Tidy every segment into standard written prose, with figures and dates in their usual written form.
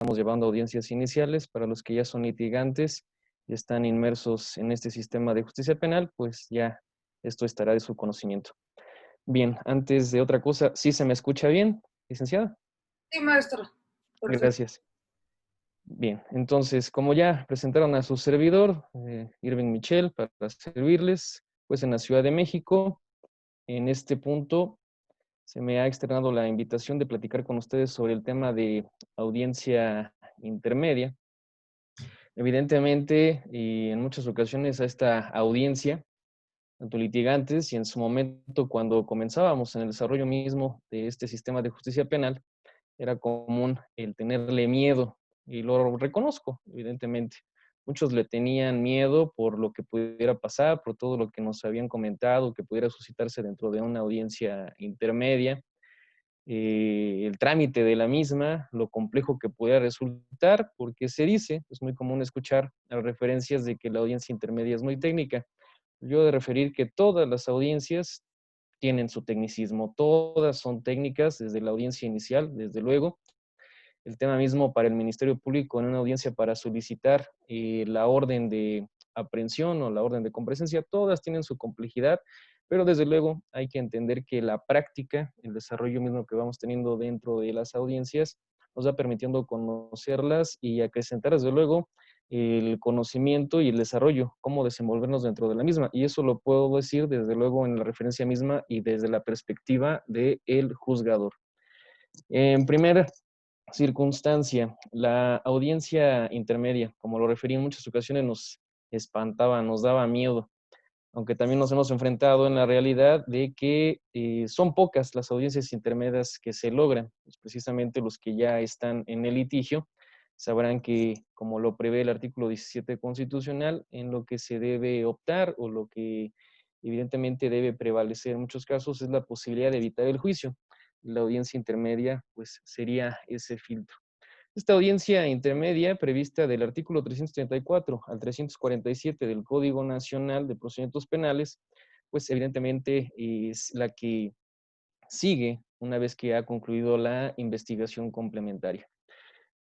Estamos llevando audiencias iniciales para los que ya son litigantes y están inmersos en este sistema de justicia penal, pues ya esto estará de su conocimiento. Bien, antes de otra cosa, ¿sí se me escucha bien, licenciada? Sí, maestro. Perfecto. Gracias. Bien, entonces, como ya presentaron a su servidor, Irving Michel, para servirles, pues en la Ciudad de México, en este punto se me ha externado la invitación de platicar con ustedes sobre el tema de audiencia intermedia. Evidentemente, y en muchas ocasiones a esta audiencia, tanto litigantes y en su momento cuando comenzábamos en el desarrollo mismo de este sistema de justicia penal, era común el tenerle miedo, y lo reconozco, evidentemente. Muchos le tenían miedo por lo que pudiera pasar, por todo lo que nos habían comentado, que pudiera suscitarse dentro de una audiencia intermedia, el trámite de la misma, lo complejo que pueda resultar, porque se dice, es muy común escuchar las referencias de que la audiencia intermedia es muy técnica. Yo he de referir que todas las audiencias tienen su tecnicismo, todas son técnicas, desde la audiencia inicial, desde luego. El tema mismo para el Ministerio Público en una audiencia para solicitar la orden de aprehensión o la orden de comparecencia, todas tienen su complejidad, pero desde luego hay que entender que la práctica, el desarrollo mismo que vamos teniendo dentro de las audiencias, nos va permitiendo conocerlas y acrecentar desde luego el conocimiento y el desarrollo, cómo desenvolvernos dentro de la misma. Y eso lo puedo decir desde luego en la referencia misma y desde la perspectiva del juzgador. En primera circunstancia, la audiencia intermedia, como lo referí en muchas ocasiones, nos espantaba, nos daba miedo, aunque también nos hemos enfrentado en la realidad de que son pocas las audiencias intermedias que se logran. Pues precisamente los que ya están en el litigio sabrán que, como lo prevé el artículo 17 constitucional, en lo que se debe optar o lo que evidentemente debe prevalecer en muchos casos es la posibilidad de evitar el juicio. La audiencia intermedia, pues, sería ese filtro. Esta audiencia intermedia, prevista del artículo 334 al 347 del Código Nacional de Procedimientos Penales, pues evidentemente es la que sigue una vez que ha concluido la investigación complementaria.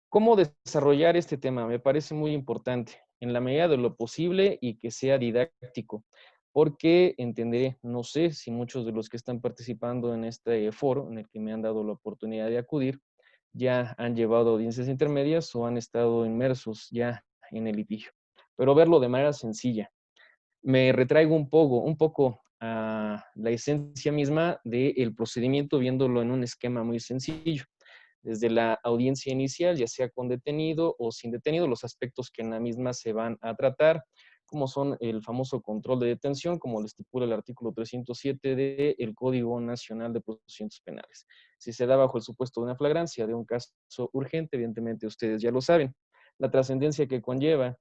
¿Cómo desarrollar este tema? Me parece muy importante, en la medida de lo posible y que sea didáctico, porque entenderé, no sé si muchos de los que están participando en este foro, en el que me han dado la oportunidad de acudir, ya han llevado audiencias intermedias o han estado inmersos ya en el litigio. Pero verlo de manera sencilla. Me retraigo un poco a la esencia misma del procedimiento, viéndolo en un esquema muy sencillo. Desde la audiencia inicial, ya sea con detenido o sin detenido, los aspectos que en la misma se van a tratar, como son el famoso control de detención, como lo estipula el artículo 307 del Código Nacional de Procedimientos Penales. Si se da bajo el supuesto de una flagrancia de un caso urgente, evidentemente ustedes ya lo saben. La trascendencia que conlleva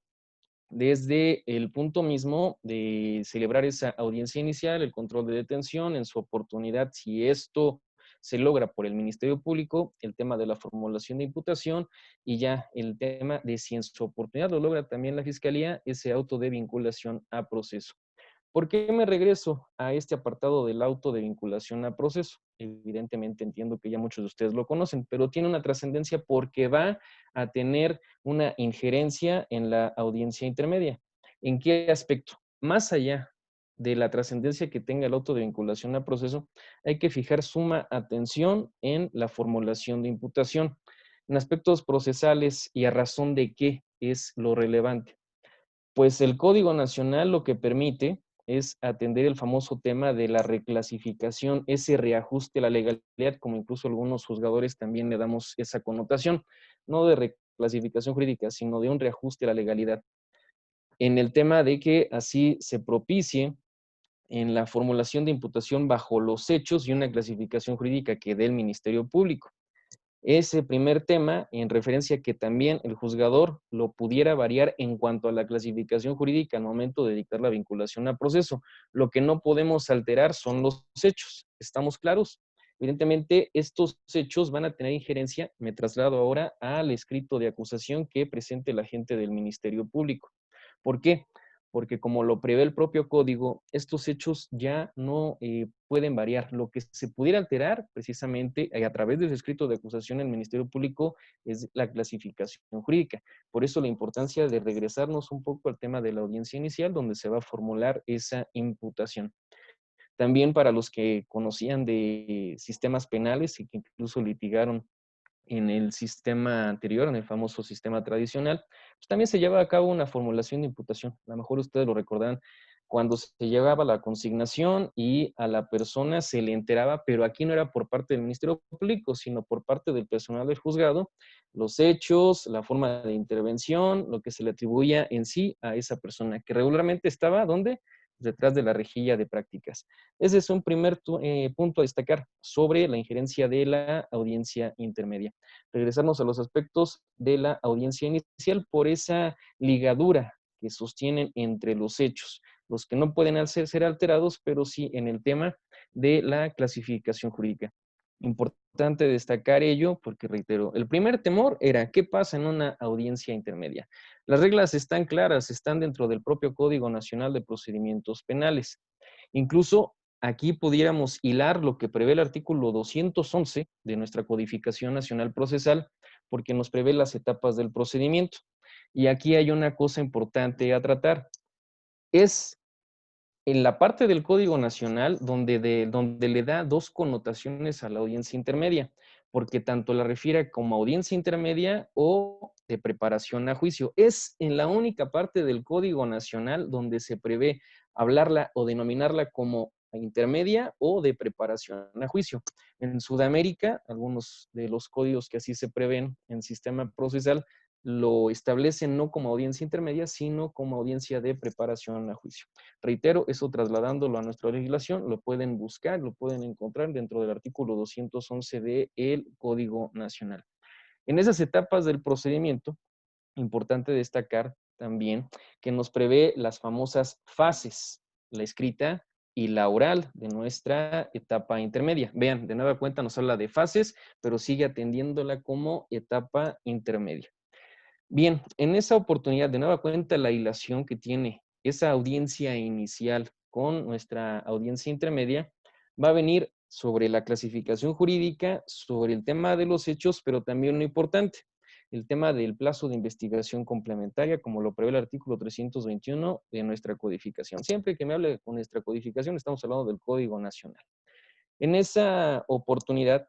desde el punto mismo de celebrar esa audiencia inicial, el control de detención, en su oportunidad, si esto se logra por el Ministerio Público, el tema de la formulación de imputación y ya el tema de si en su oportunidad lo logra también la Fiscalía, ese auto de vinculación a proceso. ¿Por qué me regreso a este apartado del auto de vinculación a proceso? Evidentemente entiendo que ya muchos de ustedes lo conocen, pero tiene una trascendencia porque va a tener una injerencia en la audiencia intermedia. ¿En qué aspecto? Más allá de la trascendencia que tenga el auto de vinculación a proceso, hay que fijar suma atención en la formulación de imputación, en aspectos procesales y a razón de qué es lo relevante. Pues el Código Nacional lo que permite es atender el famoso tema de la reclasificación, ese reajuste a la legalidad, como incluso algunos juzgadores también le damos esa connotación, no de reclasificación jurídica, sino de un reajuste a la legalidad. En el tema de que así se propicie en la formulación de imputación bajo los hechos y una clasificación jurídica que dé el Ministerio Público. Ese primer tema, en referencia a que también el juzgador lo pudiera variar en cuanto a la clasificación jurídica al momento de dictar la vinculación a proceso. Lo que no podemos alterar son los hechos. ¿Estamos claros? Evidentemente, estos hechos van a tener injerencia, me traslado ahora al escrito de acusación que presente el agente del Ministerio Público. ¿Por qué? porque como lo prevé el propio código, estos hechos ya no pueden variar. Lo que se pudiera alterar precisamente a través del escrito de acusación del Ministerio Público es la clasificación jurídica. Por eso la importancia de regresarnos un poco al tema de la audiencia inicial, donde se va a formular esa imputación. También para los que conocían de sistemas penales y que incluso litigaron en el sistema anterior, en el famoso sistema tradicional, pues también se lleva a cabo una formulación de imputación. A lo mejor ustedes lo recordarán cuando se llevaba la consignación y a la persona se le enteraba, pero aquí no era por parte del Ministerio Público, sino por parte del personal del juzgado, los hechos, la forma de intervención, lo que se le atribuía en sí a esa persona, que regularmente estaba, ¿dónde? Detrás de la rejilla de prácticas. Ese es un primer punto a destacar sobre la injerencia de la audiencia intermedia. Regresarnos a los aspectos de la audiencia inicial por esa ligadura que sostienen entre los hechos, los que no pueden ser alterados, pero sí en el tema de la clasificación jurídica. Importante destacar ello porque, reitero, el primer temor era ¿qué pasa en una audiencia intermedia? Las reglas están claras, están dentro del propio Código Nacional de Procedimientos Penales. Incluso aquí pudiéramos hilar lo que prevé el artículo 211 de nuestra Codificación Nacional Procesal, porque nos prevé las etapas del procedimiento. Y aquí hay una cosa importante a tratar. Es en la parte del Código Nacional donde le da dos connotaciones a la audiencia intermedia, porque tanto la refiere como audiencia intermedia o de preparación a juicio. Es en la única parte del Código Nacional donde se prevé hablarla o denominarla como intermedia o de preparación a juicio. En Sudamérica, algunos de los códigos que así se prevén en sistema procesal lo establecen no como audiencia intermedia, sino como audiencia de preparación a juicio. Reitero, eso trasladándolo a nuestra legislación, lo pueden buscar, lo pueden encontrar dentro del artículo 211 del Código Nacional. En esas etapas del procedimiento, importante destacar también que nos prevé las famosas fases, la escrita y la oral de nuestra etapa intermedia. Vean, de nueva cuenta nos habla de fases, pero sigue atendiéndola como etapa intermedia. Bien, en esa oportunidad, de nueva cuenta, la hilación que tiene esa audiencia inicial con nuestra audiencia intermedia va a venir sobre la clasificación jurídica, sobre el tema de los hechos, pero también lo importante, el tema del plazo de investigación complementaria, como lo prevé el artículo 321 de nuestra codificación. Siempre que me hable con nuestra codificación, estamos hablando del Código Nacional. En esa oportunidad,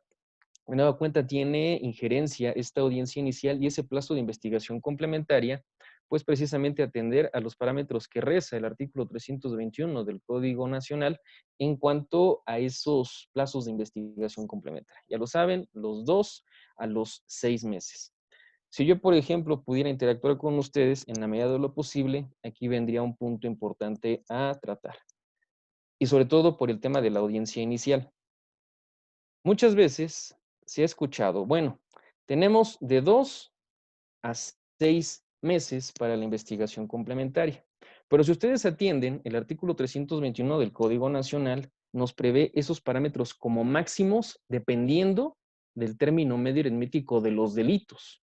de nueva cuenta, tiene injerencia esta audiencia inicial y ese plazo de investigación complementaria, pues precisamente atender a los parámetros que reza el artículo 321 del Código Nacional en cuanto a esos plazos de investigación complementaria. Ya lo saben, los 2 a los 6 meses. Si yo, por ejemplo, pudiera interactuar con ustedes en la medida de lo posible, aquí vendría un punto importante a tratar. Y sobre todo por el tema de la audiencia inicial. Muchas veces se ha escuchado, bueno, tenemos de 2 a 6 meses para la investigación complementaria. Pero si ustedes atienden, el artículo 321 del Código Nacional nos prevé esos parámetros como máximos dependiendo del término medio aritmético de los delitos.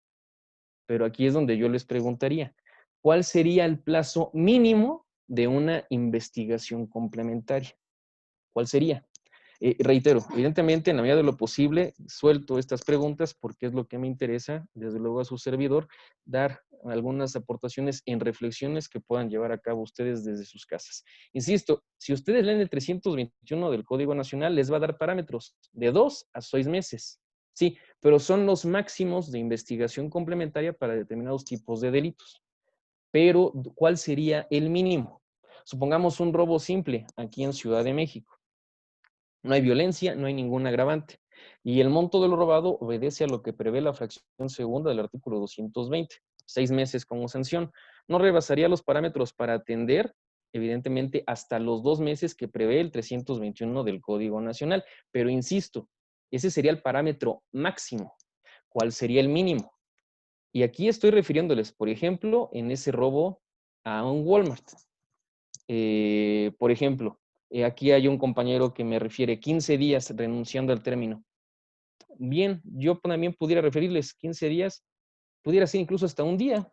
Pero aquí es donde yo les preguntaría, ¿cuál sería el plazo mínimo de una investigación complementaria? ¿Cuál sería? Reitero, evidentemente, en la medida de lo posible, suelto estas preguntas porque es lo que me interesa, desde luego a su servidor, dar algunas aportaciones en reflexiones que puedan llevar a cabo ustedes desde sus casas. Insisto, si ustedes leen el 321 del Código Nacional, les va a dar parámetros de 2 a 6 meses. Sí, pero son los máximos de investigación complementaria para determinados tipos de delitos. Pero, ¿cuál sería el mínimo? Supongamos un robo simple aquí en Ciudad de México. No hay violencia, no hay ningún agravante. Y el monto de lo robado obedece a lo que prevé la fracción segunda del artículo 220, 6 meses como sanción. No rebasaría los parámetros para atender, evidentemente, hasta los 2 meses que prevé el 321 del Código Nacional. Pero insisto, ese sería el parámetro máximo. ¿Cuál sería el mínimo? Y aquí estoy refiriéndoles, por ejemplo, en ese robo a un Walmart. Por ejemplo, aquí hay un compañero que me refiere 15 días renunciando al término. Bien, yo también pudiera referirles 15 días, pudiera ser incluso hasta un día,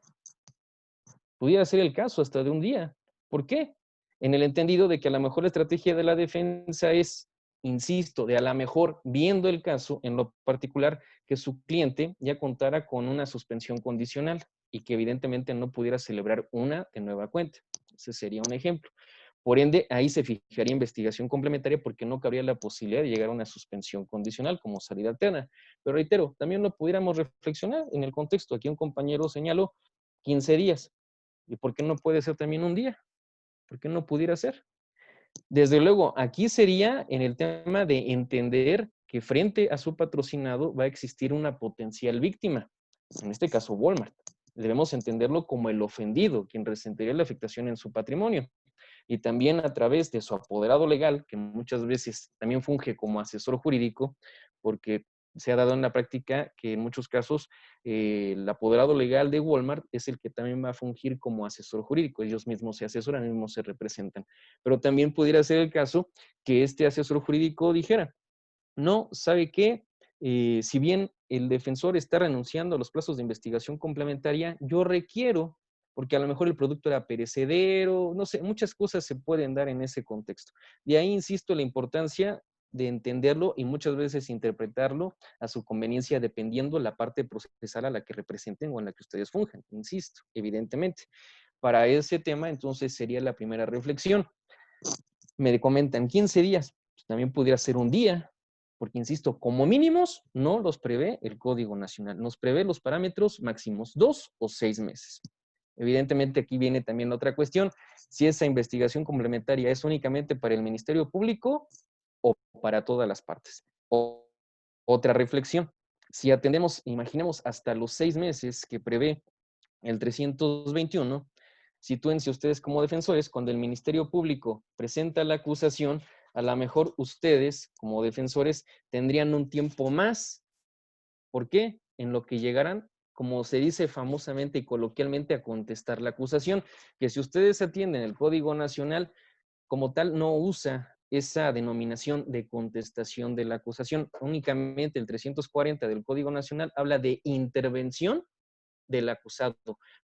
pudiera ser el caso hasta de un día. ¿Por qué? En el entendido de que a lo mejor la estrategia de la defensa es, insisto, de a lo mejor viendo el caso en lo particular que su cliente ya contara con una suspensión condicional y que evidentemente no pudiera celebrar una de nueva cuenta. Ese sería un ejemplo. Por ende, ahí se fijaría investigación complementaria porque no cabría la posibilidad de llegar a una suspensión condicional como salida alterna. Pero reitero, también lo pudiéramos reflexionar en el contexto. Aquí un compañero señaló 15 días. ¿Y por qué no puede ser también un día? ¿Por qué no pudiera ser? Desde luego, aquí sería en el tema de entender que frente a su patrocinado va a existir una potencial víctima, en este caso Walmart. Debemos entenderlo como el ofendido, quien resentiría la afectación en su patrimonio. Y también a través de su apoderado legal, que muchas veces también funge como asesor jurídico, porque se ha dado en la práctica que en muchos casos el apoderado legal de Walmart es el que también va a fungir como asesor jurídico. Ellos mismos se asesoran, ellos mismos se representan. Pero también pudiera ser el caso que este asesor jurídico dijera, no, ¿sabe qué? Si bien el defensor está renunciando a los plazos de investigación complementaria, yo requiero, porque a lo mejor el producto era perecedero, no sé, muchas cosas se pueden dar en ese contexto. De ahí, insisto, la importancia de entenderlo y muchas veces interpretarlo a su conveniencia dependiendo la parte procesal a la que representen o en la que ustedes funjan, insisto, evidentemente. Para ese tema, entonces, sería la primera reflexión. Me comentan 15 días, pues también pudiera ser un día, porque insisto, como mínimos no los prevé el Código Nacional, nos prevé los parámetros máximos 2 o 6 meses. Evidentemente aquí viene también la otra cuestión, si esa investigación complementaria es únicamente para el Ministerio Público o para todas las partes. Otra reflexión, si atendemos, imaginemos hasta los 6 meses que prevé el 321, sitúense ustedes como defensores, cuando el Ministerio Público presenta la acusación, a lo mejor ustedes como defensores tendrían un tiempo más. ¿Por qué? En lo que llegarán, como se dice famosamente y coloquialmente, a contestar la acusación, que si ustedes atienden el Código Nacional, como tal, no usa esa denominación de contestación de la acusación. Únicamente el 340 del Código Nacional habla de intervención del acusado,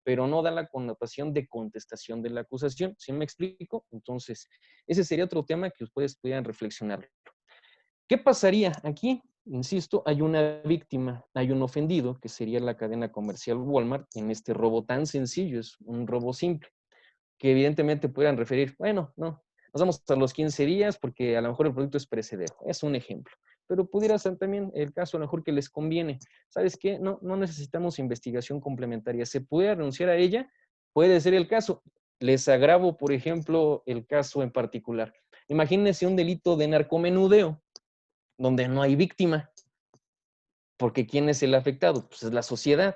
pero no da la connotación de contestación de la acusación. ¿Sí me explico? Entonces, ese sería otro tema que ustedes pudieran reflexionar. ¿Qué pasaría aquí? Insisto, hay una víctima, hay un ofendido, que sería la cadena comercial Walmart, en este robo tan sencillo, es un robo simple, que evidentemente pudieran referir, bueno, no, nos vamos a los 15 días porque a lo mejor el producto es perecedero, es un ejemplo. Pero pudiera ser también el caso a lo mejor que les conviene. ¿Sabes qué? No, no necesitamos investigación complementaria. ¿Se puede renunciar a ella? Puede ser el caso. Les agravo, por ejemplo, el caso en particular. Imagínense un delito de narcomenudeo donde no hay víctima, porque ¿quién es el afectado? Pues es la sociedad.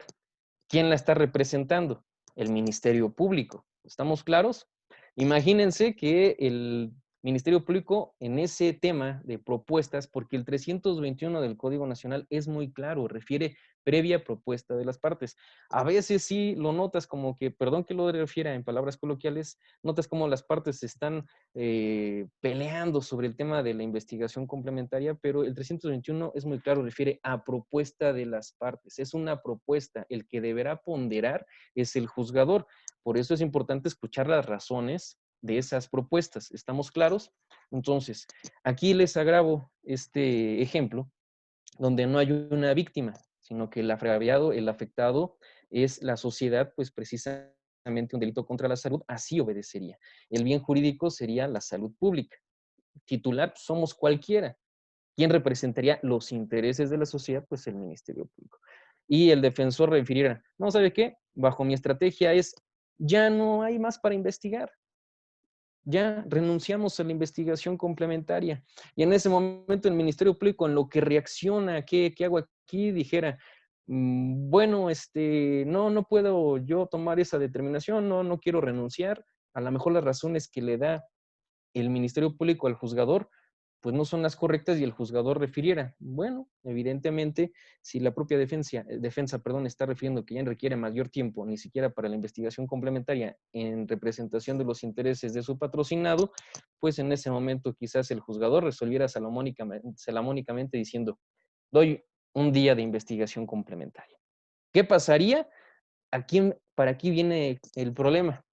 ¿Quién la está representando? El Ministerio Público. ¿Estamos claros? Imagínense que el Ministerio Público en ese tema de propuestas, porque el 321 del Código Nacional es muy claro, refiere previa propuesta de las partes. A veces sí lo notas como que, perdón que lo refiera en palabras coloquiales, notas como las partes están peleando sobre el tema de la investigación complementaria, pero el 321 es muy claro, refiere a propuesta de las partes. Es una propuesta, el que deberá ponderar es el juzgador. Por eso es importante escuchar las razones de esas propuestas. ¿Estamos claros? Entonces, aquí les agravo este ejemplo donde no hay una víctima, sino que el agraviado, el afectado es la sociedad, pues precisamente un delito contra la salud, así obedecería. El bien jurídico sería la salud pública. Titular, somos cualquiera. ¿Quién representaría los intereses de la sociedad? Pues el Ministerio Público. Y el defensor refiriera, no, ¿sabe qué? Bajo mi estrategia es, ya no hay más para investigar. Ya renunciamos a la investigación complementaria. Y en ese momento el Ministerio Público, en lo que reacciona, ¿qué hago aquí? Dijera, bueno, no puedo yo tomar esa determinación, no quiero renunciar. A lo mejor las razones que le da el Ministerio Público al juzgador pues no son las correctas y el juzgador refiriera. Bueno, evidentemente, si la propia defensa, está refiriendo que ya requiere mayor tiempo, ni siquiera para la investigación complementaria en representación de los intereses de su patrocinado, pues en ese momento quizás el juzgador resolviera salamónicamente diciendo, doy un día de investigación complementaria. ¿Qué pasaría? Para aquí viene el problema.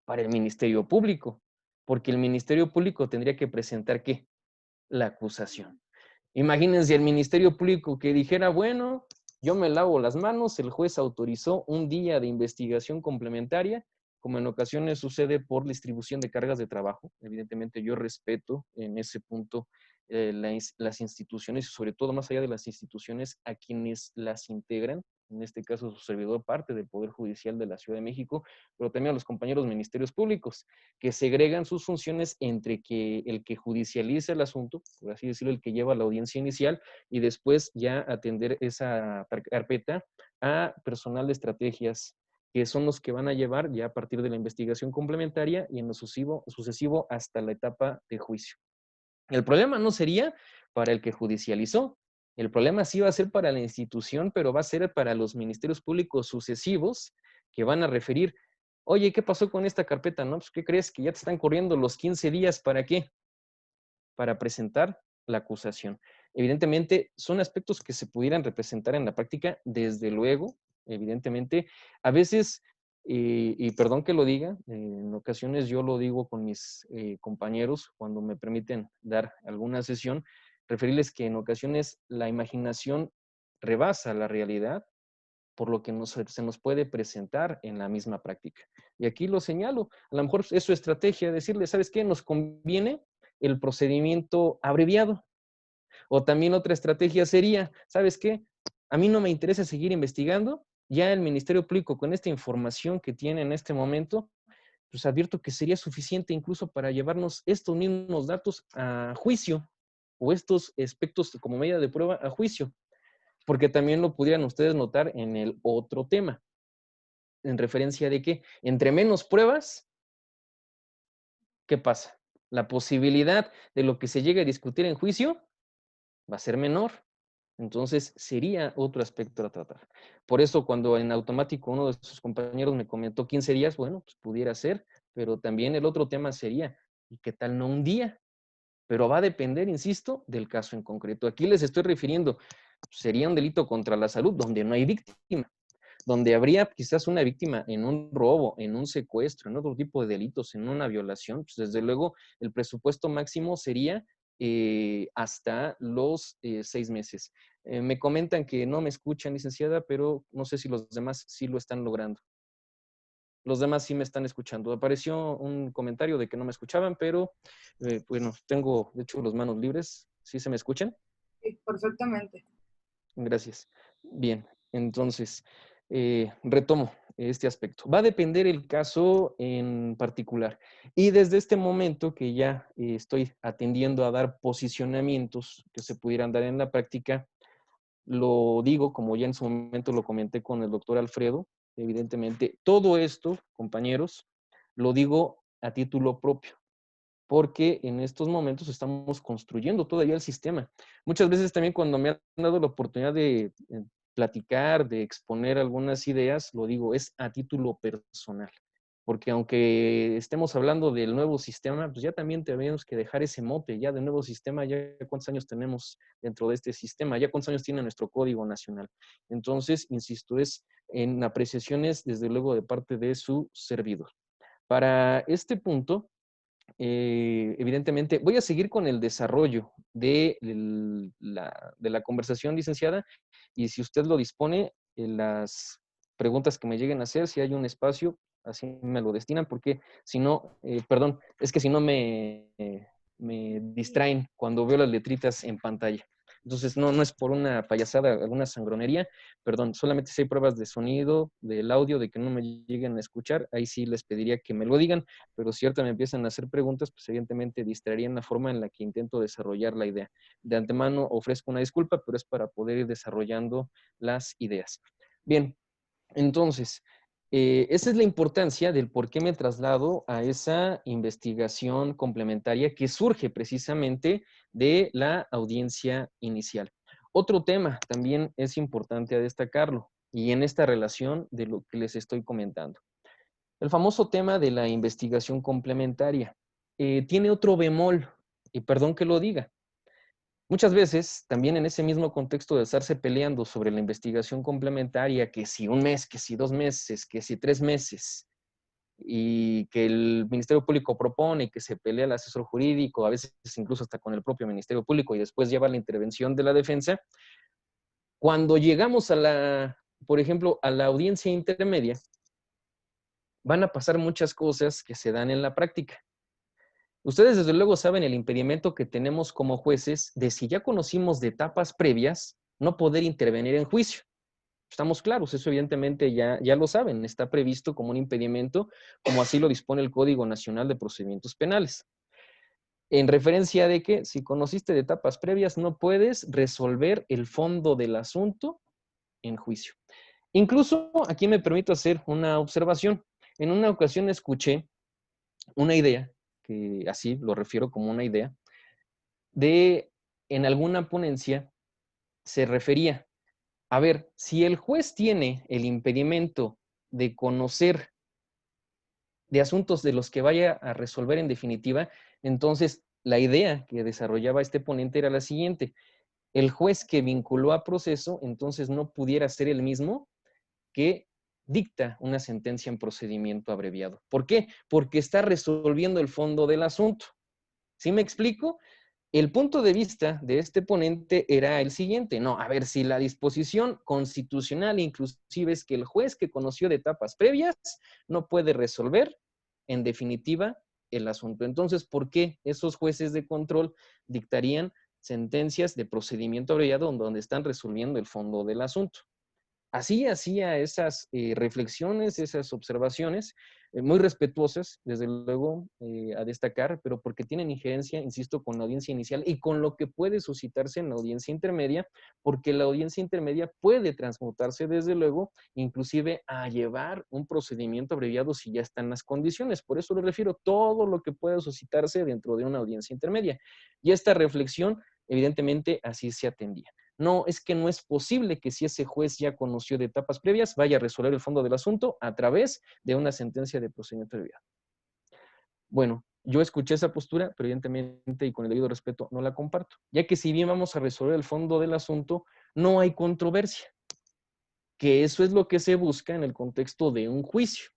Para el Ministerio Público, porque el Ministerio Público tendría que presentar, ¿qué? La acusación. Imagínense el Ministerio Público que dijera, bueno, yo me lavo las manos, el juez autorizó un día de investigación complementaria, como en ocasiones sucede por distribución de cargas de trabajo. Evidentemente yo respeto en ese punto las instituciones y sobre todo más allá de las instituciones a quienes las integran, en este caso su servidor parte del Poder Judicial de la Ciudad de México, pero también a los compañeros ministerios públicos, que segregan sus funciones entre que el que judicializa el asunto, por así decirlo, el que lleva la audiencia inicial, y después ya atender esa carpeta a personal de estrategias, que son los que van a llevar ya a partir de la investigación complementaria y en lo sucesivo hasta la etapa de juicio. El problema no sería para el que judicializó, el problema sí va a ser para la institución, pero va a ser para los ministerios públicos sucesivos que van a referir, oye, ¿qué pasó con esta carpeta? No, pues, ¿qué crees? Que ya te están corriendo los 15 días, ¿para qué? Para presentar la acusación. Evidentemente, son aspectos que se pudieran representar en la práctica, desde luego, evidentemente. A veces, y perdón que lo diga, en ocasiones yo lo digo con mis compañeros cuando me permiten dar alguna sesión, referirles que en ocasiones la imaginación rebasa la realidad, por lo que se nos puede presentar en la misma práctica. Y aquí lo señalo, a lo mejor es su estrategia decirle, ¿sabes qué? Nos conviene el procedimiento abreviado. O también otra estrategia sería, ¿sabes qué? A mí no me interesa seguir investigando, ya el Ministerio Público con esta información que tiene en este momento, pues advierto que sería suficiente incluso para llevarnos estos mismos datos a juicio o estos aspectos como medida de prueba a juicio, porque también lo pudieran ustedes notar en el otro tema, en referencia de que entre menos pruebas, ¿qué pasa? La posibilidad de lo que se llegue a discutir en juicio va a ser menor. Entonces, sería otro aspecto a tratar. Por eso, cuando en automático uno de sus compañeros me comentó 15 días, bueno, pues pudiera ser, pero también el otro tema sería, ¿y qué tal no un día? Pero va a depender, insisto, del caso en concreto. Aquí les estoy refiriendo, sería un delito contra la salud donde no hay víctima, donde habría quizás una víctima en un robo, en un secuestro, en otro tipo de delitos, en una violación, pues desde luego el presupuesto máximo sería hasta los 6 meses. Me comentan que no me escuchan, licenciada, pero no sé si los demás sí lo están logrando. Los demás sí me están escuchando. Apareció un comentario de que no me escuchaban, pero bueno, tengo de hecho las manos libres. ¿Sí se me escuchan? Sí, perfectamente. Gracias. Bien, entonces, retomo este aspecto. Va a depender el caso en particular. Y desde este momento que ya estoy atendiendo a dar posicionamientos que se pudieran dar en la práctica, lo digo, como ya en su momento lo comenté con el doctor Alfredo, evidentemente, todo esto, compañeros, lo digo a título propio, porque en estos momentos estamos construyendo todavía el sistema. Muchas veces también cuando me han dado la oportunidad de platicar, de exponer algunas ideas, lo digo, es a título personal. Porque aunque estemos hablando del nuevo sistema, pues ya también tenemos que dejar ese mote, ya del nuevo sistema, ya cuántos años tenemos dentro de este sistema, ya cuántos años tiene nuestro Código Nacional. Entonces, insisto, es en apreciaciones, desde luego, de parte de su servidor. Para este punto, evidentemente, voy a seguir con el desarrollo de la conversación, licenciada, y si usted lo dispone, las preguntas que me lleguen a hacer, si hay un espacio, así me lo destinan, porque si no, perdón, es que si no me distraen cuando veo las letritas en pantalla. Entonces, no es por una payasada, alguna sangronería, perdón, solamente si hay pruebas de sonido, del audio, de que no me lleguen a escuchar, ahí sí les pediría que me lo digan, pero si ahorita me empiezan a hacer preguntas, pues evidentemente distraerían la forma en la que intento desarrollar la idea. De antemano ofrezco una disculpa, pero es para poder ir desarrollando las ideas. Bien, entonces, esa es la importancia del por qué me traslado a esa investigación complementaria que surge precisamente de la audiencia inicial. Otro tema también es importante a destacarlo, y en esta relación de lo que les estoy comentando. El famoso tema de la investigación complementaria tiene otro bemol, y perdón que lo diga. Muchas veces, también en ese mismo contexto de estarse peleando sobre la investigación complementaria, que si un mes, que si 2 meses, que si 3 meses, y que el Ministerio Público propone y que se pelea el asesor jurídico, a veces incluso hasta con el propio Ministerio Público, y después lleva la intervención de la defensa, cuando llegamos a por ejemplo, a la audiencia intermedia, van a pasar muchas cosas que se dan en la práctica. Ustedes desde luego saben el impedimento que tenemos como jueces de si ya conocimos de etapas previas, no poder intervenir en juicio. Estamos claros, eso evidentemente ya lo saben, está previsto como un impedimento, como así lo dispone el Código Nacional de Procedimientos Penales. En referencia de que si conociste de etapas previas, no puedes resolver el fondo del asunto en juicio. Incluso aquí me permito hacer una observación. En una ocasión escuché una idea, que así lo refiero como una idea, de en alguna ponencia se refería, a ver, si el juez tiene el impedimento de conocer de asuntos de los que vaya a resolver en definitiva, entonces la idea que desarrollaba este ponente era la siguiente: el juez que vinculó a proceso entonces no pudiera ser el mismo que dicta una sentencia en procedimiento abreviado. ¿Por qué? Porque está resolviendo el fondo del asunto. ¿Sí me explico? El punto de vista de este ponente era el siguiente: no, a ver, si la disposición constitucional inclusive es que el juez que conoció de etapas previas no puede resolver en definitiva el asunto. Entonces, ¿por qué esos jueces de control dictarían sentencias de procedimiento abreviado donde están resolviendo el fondo del asunto? Así hacía esas reflexiones, esas observaciones, muy respetuosas, desde luego, a destacar, pero porque tienen injerencia, insisto, con la audiencia inicial y con lo que puede suscitarse en la audiencia intermedia, porque la audiencia intermedia puede transmutarse, desde luego, inclusive a llevar un procedimiento abreviado si ya están las condiciones. Por eso le refiero todo lo que pueda suscitarse dentro de una audiencia intermedia. Y esta reflexión, evidentemente, así se atendía. No, es que no es posible que si ese juez ya conoció de etapas previas, vaya a resolver el fondo del asunto a través de una sentencia de procedimiento abreviado. Bueno, yo escuché esa postura, pero evidentemente y con el debido respeto no la comparto, ya que si bien vamos a resolver el fondo del asunto, no hay controversia, que eso es lo que se busca en el contexto de un juicio,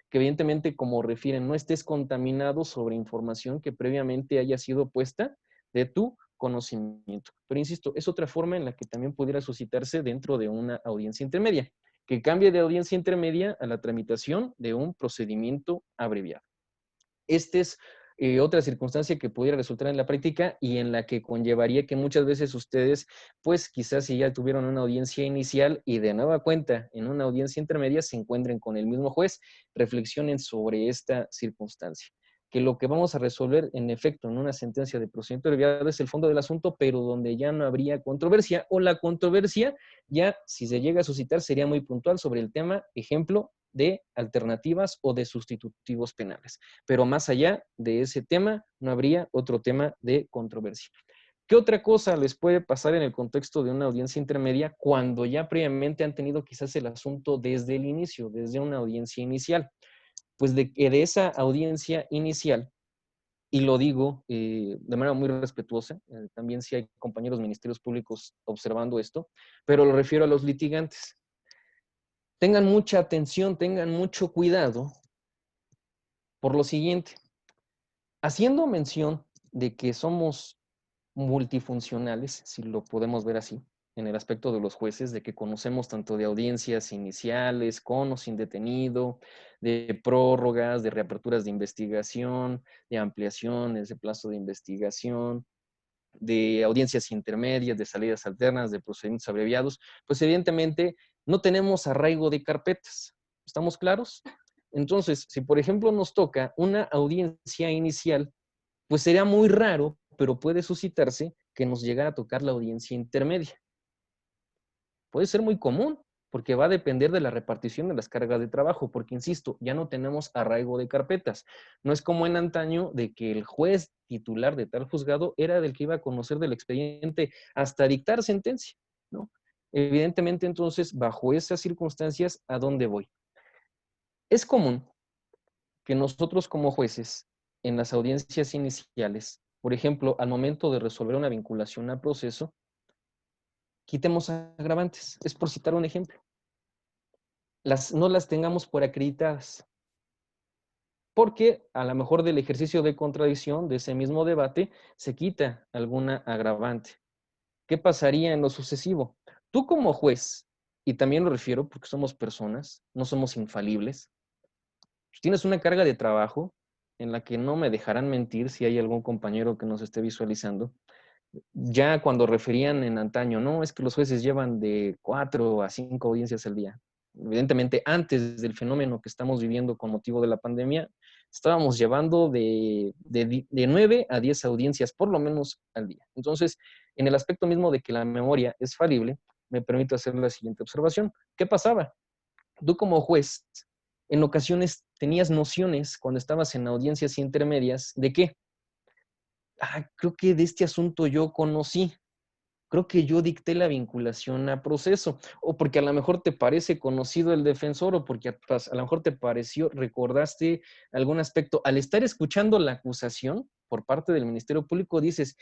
que evidentemente, como refieren, no estés contaminado sobre información que previamente haya sido puesta de tu conocimiento. Pero insisto, es otra forma en la que también pudiera suscitarse dentro de una audiencia intermedia, que cambie de audiencia intermedia a la tramitación de un procedimiento abreviado. Esta es otra circunstancia que pudiera resultar en la práctica y en la que conllevaría que muchas veces ustedes, pues quizás si ya tuvieron una audiencia inicial y de nueva cuenta en una audiencia intermedia se encuentren con el mismo juez, reflexionen sobre esta circunstancia. Que lo que vamos a resolver en efecto en una sentencia de procedimiento abreviado es el fondo del asunto, pero donde ya no habría controversia, o la controversia ya, si se llega a suscitar, sería muy puntual sobre el tema, ejemplo, de alternativas o de sustitutivos penales. Pero más allá de ese tema, no habría otro tema de controversia. ¿Qué otra cosa les puede pasar en el contexto de una audiencia intermedia cuando ya previamente han tenido quizás el asunto desde el inicio, desde una audiencia inicial? Pues de esa audiencia inicial, y lo digo de manera muy respetuosa, también si hay compañeros ministerios públicos observando esto, pero lo refiero a los litigantes. Tengan mucha atención, tengan mucho cuidado por lo siguiente: haciendo mención de que somos multifuncionales, si lo podemos ver así, en el aspecto de los jueces, de que conocemos tanto de audiencias iniciales, con o sin detenido, de prórrogas, de reaperturas de investigación, de ampliaciones de plazo de investigación, de audiencias intermedias, de salidas alternas, de procedimientos abreviados, pues evidentemente no tenemos arraigo de carpetas. ¿Estamos claros? Entonces, si por ejemplo nos toca una audiencia inicial, pues sería muy raro, pero puede suscitarse que nos llegara a tocar la audiencia intermedia. Puede ser muy común, porque va a depender de la repartición de las cargas de trabajo, porque insisto, ya no tenemos arraigo de carpetas. No es como en antaño de que el juez titular de tal juzgado era del que iba a conocer del expediente hasta dictar sentencia, ¿no? Evidentemente, entonces, bajo esas circunstancias, ¿a dónde voy? Es común que nosotros como jueces, en las audiencias iniciales, por ejemplo, al momento de resolver una vinculación a proceso, quitemos agravantes. Es por citar un ejemplo. No las tengamos por acreditadas. porque a lo mejor del ejercicio de contradicción de ese mismo debate se quita alguna agravante. ¿Qué pasaría en lo sucesivo? Tú como juez, y también lo refiero porque somos personas, no somos infalibles, pues tienes una carga de trabajo en la que no me dejarán mentir si hay algún compañero que nos esté visualizando. Ya cuando referían en antaño, no, es que los jueces llevan de 4 a 5 audiencias al día. Evidentemente, antes del fenómeno que estamos viviendo con motivo de la pandemia, estábamos llevando de 9 a 10 audiencias por lo menos al día. Entonces, en el aspecto mismo de que la memoria es falible, me permito hacer la siguiente observación. ¿Qué pasaba? Tú como juez, en ocasiones tenías nociones cuando estabas en audiencias intermedias de que, creo que de este asunto yo conocí, creo que yo dicté la vinculación a proceso, o porque a lo mejor te parece conocido el defensor, o porque a lo mejor te pareció, recordaste algún aspecto. Al estar escuchando la acusación por parte del Ministerio Público, dices,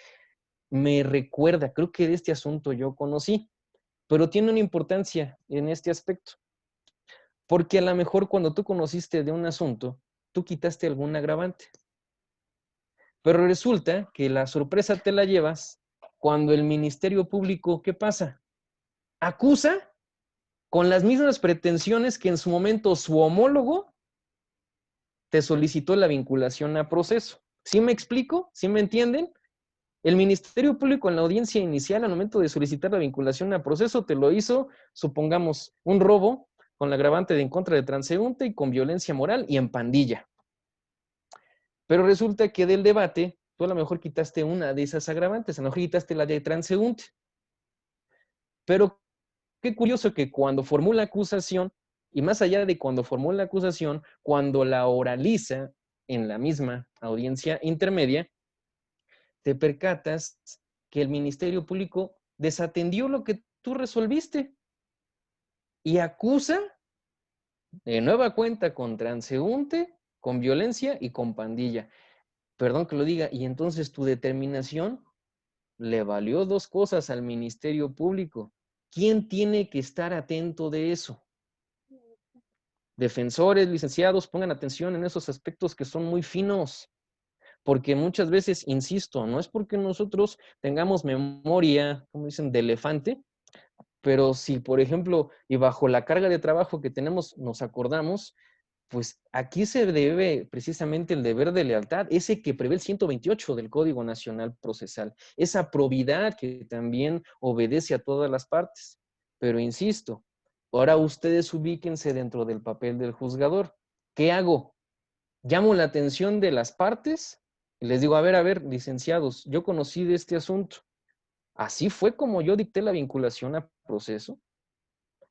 me recuerda, creo que de este asunto yo conocí, pero tiene una importancia en este aspecto, porque a lo mejor cuando tú conociste de un asunto, tú quitaste algún agravante, pero resulta que la sorpresa te la llevas cuando el Ministerio Público, ¿qué pasa? Acusa con las mismas pretensiones que en su momento su homólogo te solicitó la vinculación a proceso. ¿Sí me explico? ¿Sí me entienden? El Ministerio Público en la audiencia inicial, al momento de solicitar la vinculación a proceso, te lo hizo, supongamos, un robo con la agravante de en contra de transeúnte y con violencia moral y en pandilla. Pero resulta que del debate, tú a lo mejor quitaste una de esas agravantes, a lo mejor quitaste la de transeúnte. Pero qué curioso que cuando formula acusación, y más allá de cuando formula acusación, cuando la oraliza en la misma audiencia intermedia, te percatas que el Ministerio Público desatendió lo que tú resolviste y acusa de nueva cuenta con transeúnte, con violencia y con pandilla. Perdón que lo diga, y entonces tu determinación le valió dos cosas al Ministerio Público. ¿Quién tiene que estar atento de eso? Defensores, licenciados, pongan atención en esos aspectos que son muy finos, porque muchas veces, insisto, no es porque nosotros tengamos memoria, como dicen, de elefante, pero si, por ejemplo, y bajo la carga de trabajo que tenemos, nos acordamos, pues aquí se debe precisamente el deber de lealtad, ese que prevé el 128 del Código Nacional Procesal, esa probidad que también obedece a todas las partes. Pero insisto, ahora ustedes ubíquense dentro del papel del juzgador. ¿Qué hago? Llamo la atención de las partes y les digo, a ver, licenciados, yo conocí de este asunto. Así fue como yo dicté la vinculación a proceso,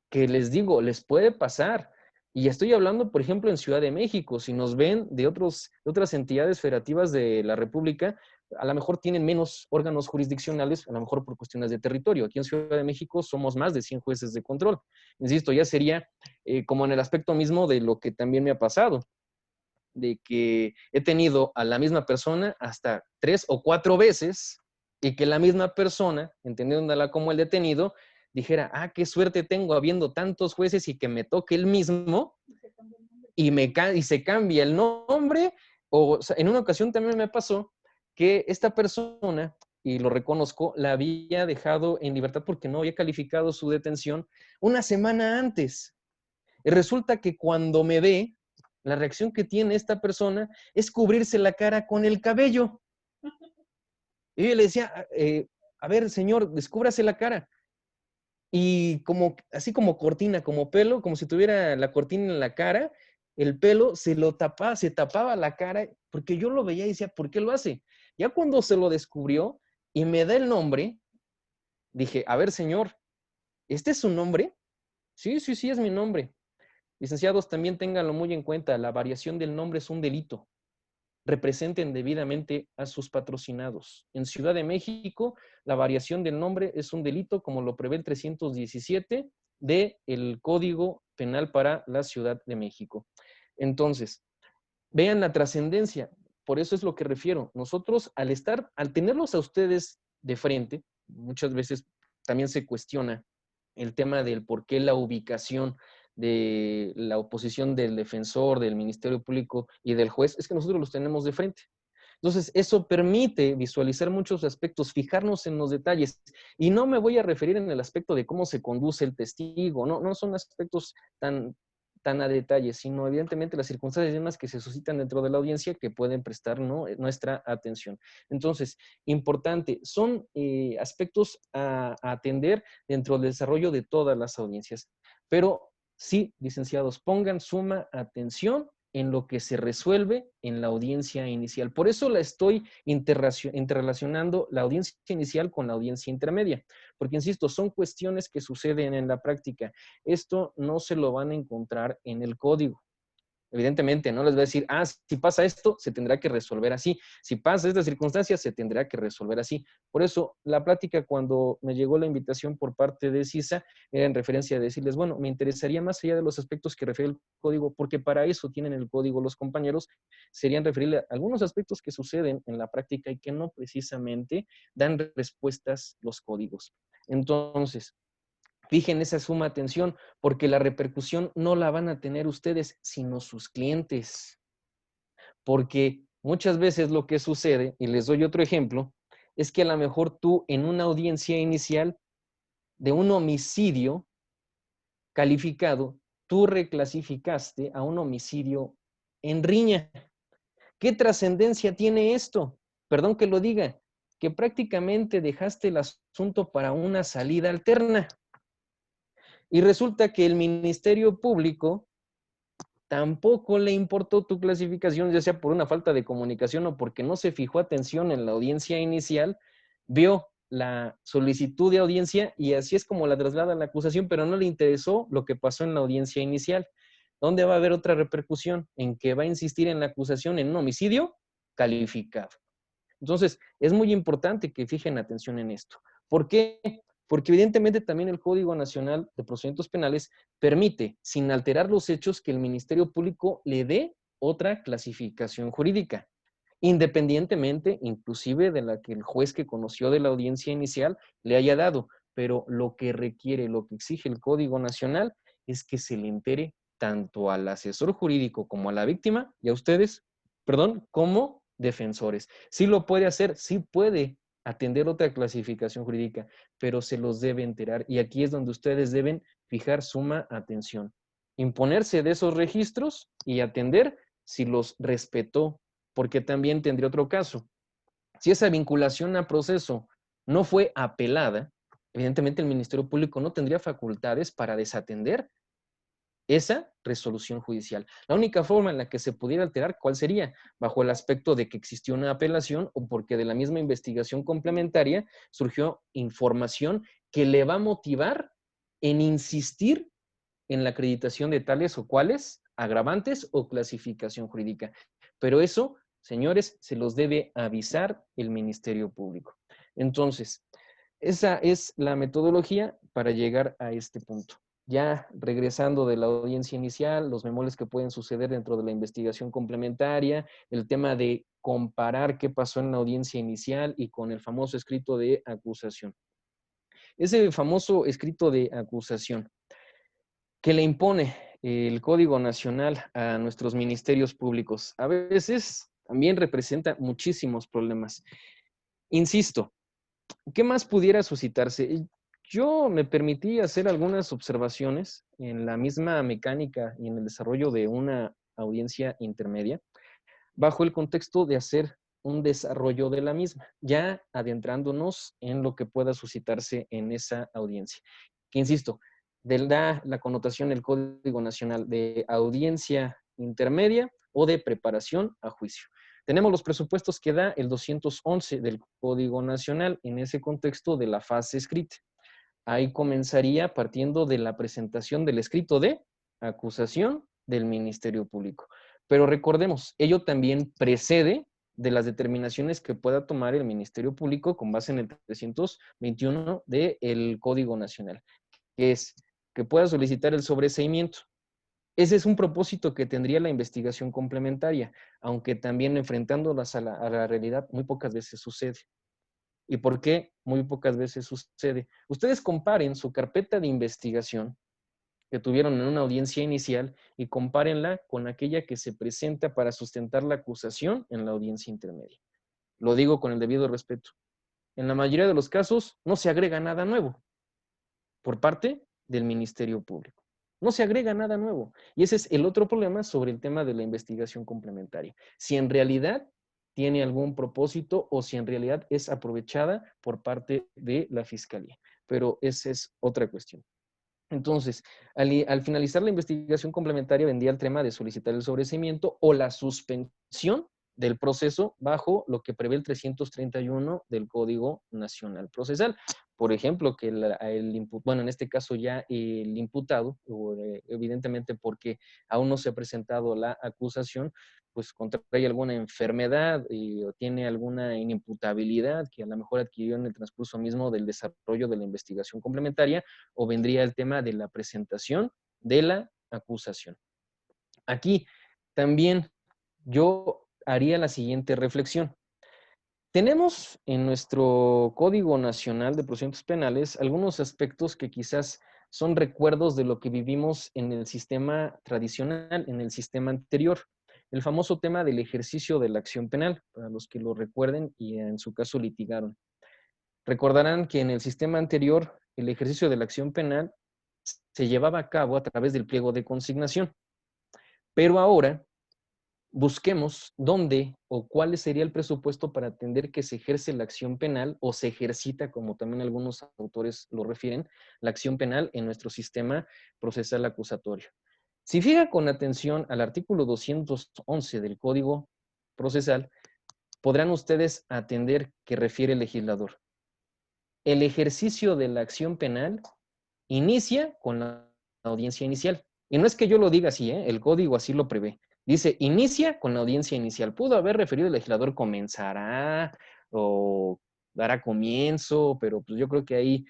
que les digo, les puede pasar. Y estoy hablando, por ejemplo, en Ciudad de México. Si nos ven de otras entidades federativas de la República, a lo mejor tienen menos órganos jurisdiccionales, a lo mejor por cuestiones de territorio. Aquí en Ciudad de México somos más de 100 jueces de control. Insisto, ya sería como en el aspecto mismo de lo que también me ha pasado, de que he tenido a la misma persona hasta 3 o 4 veces y que la misma persona, entendiéndola como el detenido, dijera, qué suerte tengo habiendo tantos jueces y que me toque el mismo y se cambia el nombre. O sea, en una ocasión también me pasó que esta persona, y lo reconozco, la había dejado en libertad porque no había calificado su detención una semana antes. Y resulta que cuando me ve, la reacción que tiene esta persona es cubrirse la cara con el cabello. Y yo le decía, a ver, señor, descúbrase la cara. Y como, así como cortina, como pelo, como si tuviera la cortina en la cara, el pelo se lo tapaba, se tapaba la cara, porque yo lo veía y decía, ¿por qué lo hace? Ya cuando se lo descubrió y me da el nombre, dije, a ver, señor, ¿este es su nombre? Sí, sí, sí, es mi nombre. Licenciados, también ténganlo muy en cuenta, la variación del nombre es un delito. Representen debidamente a sus patrocinados. En Ciudad de México, la variación del nombre es un delito, como lo prevé el 317 del Código Penal para la Ciudad de México. Entonces, vean la trascendencia. Por eso es lo que refiero. Nosotros, al tenerlos a ustedes de frente, muchas veces también se cuestiona el tema del por qué la ubicación de la oposición del defensor, del Ministerio Público y del juez, es que nosotros los tenemos de frente. Entonces, eso permite visualizar muchos aspectos, fijarnos en los detalles. Y no me voy a referir en el aspecto de cómo se conduce el testigo, no son aspectos tan a detalle, sino evidentemente las circunstancias y demás que se suscitan dentro de la audiencia que pueden prestar, ¿no?, nuestra atención. Entonces, importante, son aspectos a atender dentro del desarrollo de todas las audiencias. Pero sí, licenciados, pongan suma atención en lo que se resuelve en la audiencia inicial. Por eso la estoy interrelacionando la audiencia inicial con la audiencia intermedia, porque insisto, son cuestiones que suceden en la práctica. Esto no se lo van a encontrar en el código. Evidentemente, no les va a decir, si pasa esto, se tendrá que resolver así. Si pasa esta circunstancia, se tendrá que resolver así. Por eso, la plática, cuando me llegó la invitación por parte de CISA, era en referencia a decirles, bueno, me interesaría más allá de los aspectos que refiere el código, porque para eso tienen el código los compañeros, serían referirle a algunos aspectos que suceden en la práctica y que no precisamente dan respuestas los códigos. Entonces, fijen esa suma atención, porque la repercusión no la van a tener ustedes, sino sus clientes. Porque muchas veces lo que sucede, y les doy otro ejemplo, es que a lo mejor tú en una audiencia inicial de un homicidio calificado, tú reclasificaste a un homicidio en riña. ¿Qué trascendencia tiene esto? Perdón que lo diga, que prácticamente dejaste el asunto para una salida alterna. Y resulta que el Ministerio Público tampoco le importó tu clasificación, ya sea por una falta de comunicación o porque no se fijó atención en la audiencia inicial, vio la solicitud de audiencia y así es como la traslada a la acusación, pero no le interesó lo que pasó en la audiencia inicial. ¿Dónde va a haber otra repercusión? En que va a insistir en la acusación en un homicidio calificado. Entonces, es muy importante que fijen atención en esto. ¿Por qué? Porque evidentemente también el Código Nacional de Procedimientos Penales permite, sin alterar los hechos, que el Ministerio Público le dé otra clasificación jurídica, independientemente inclusive de la que el juez que conoció de la audiencia inicial le haya dado. Pero lo que requiere, lo que exige el Código Nacional es que se le entere tanto al asesor jurídico como a la víctima y a ustedes, perdón, como defensores. Sí lo puede hacer, sí puede atender otra clasificación jurídica, pero se los debe enterar. Y aquí es donde ustedes deben fijar suma atención. Imponerse de esos registros y atender si los respetó, porque también tendría otro caso. Si esa vinculación a proceso no fue apelada, evidentemente el Ministerio Público no tendría facultades para desatender esa resolución judicial. La única forma en la que se pudiera alterar, ¿cuál sería? Bajo el aspecto de que existió una apelación o porque de la misma investigación complementaria surgió información que le va a motivar en insistir en la acreditación de tales o cuales agravantes o clasificación jurídica. Pero eso, señores, se los debe avisar el Ministerio Público. Entonces, esa es la metodología para llegar a este punto. Ya regresando de la audiencia inicial, los memorias que pueden suceder dentro de la investigación complementaria, el tema de comparar qué pasó en la audiencia inicial y con el famoso escrito de acusación. Ese famoso escrito de acusación que le impone el Código Nacional a nuestros ministerios públicos, a veces también representa muchísimos problemas. Insisto, ¿qué más pudiera suscitarse? Yo me permití hacer algunas observaciones en la misma mecánica y en el desarrollo de una audiencia intermedia, bajo el contexto de hacer un desarrollo de la misma, ya adentrándonos en lo que pueda suscitarse en esa audiencia. Que insisto, la connotación del Código Nacional de audiencia intermedia o de preparación a juicio. Tenemos los presupuestos que da el 211 del Código Nacional en ese contexto de la fase escrita. Ahí comenzaría partiendo de la presentación del escrito de acusación del Ministerio Público. Pero recordemos, ello también precede de las determinaciones que pueda tomar el Ministerio Público con base en el 321 del Código Nacional, que es que pueda solicitar el sobreseimiento. Ese es un propósito que tendría la investigación complementaria, aunque también enfrentándolas a la realidad muy pocas veces sucede. ¿Y por qué muy pocas veces sucede? Ustedes comparen su carpeta de investigación que tuvieron en una audiencia inicial y compárenla con aquella que se presenta para sustentar la acusación en la audiencia intermedia. Lo digo con el debido respeto. En la mayoría de los casos no se agrega nada nuevo por parte del Ministerio Público. No se agrega nada nuevo. Y ese es el otro problema sobre el tema de la investigación complementaria. Si en realidad tiene algún propósito o si en realidad es aprovechada por parte de la Fiscalía. Pero esa es otra cuestión. Entonces, al finalizar la investigación complementaria, vendría el tema de solicitar el sobreseimiento o la suspensión del proceso bajo lo que prevé el 331 del Código Nacional Procesal. Por ejemplo, que bueno, en este caso ya el imputado, evidentemente porque aún no se ha presentado la acusación, pues contrae alguna enfermedad o tiene alguna inimputabilidad que a lo mejor adquirió en el transcurso mismo del desarrollo de la investigación complementaria, o vendría el tema de la presentación de la acusación. Aquí también yo haría la siguiente reflexión. Tenemos en nuestro Código Nacional de Procedimientos Penales algunos aspectos que quizás son recuerdos de lo que vivimos en el sistema tradicional, en el sistema anterior. El famoso tema del ejercicio de la acción penal, para los que lo recuerden y en su caso litigaron. Recordarán que en el sistema anterior el ejercicio de la acción penal se llevaba a cabo a través del pliego de consignación. Pero ahora busquemos dónde o cuál sería el presupuesto para atender que se ejerce la acción penal o se ejercita, como también algunos autores lo refieren, la acción penal en nuestro sistema procesal acusatorio. Si fija con atención al artículo 211 del Código Procesal, podrán ustedes atender que refiere el legislador. El ejercicio de la acción penal inicia con la audiencia inicial. Y no es que yo lo diga así, el código así lo prevé. Dice, inicia con la audiencia inicial. Pudo haber referido el legislador comenzará o dará comienzo, pero pues yo creo que ahí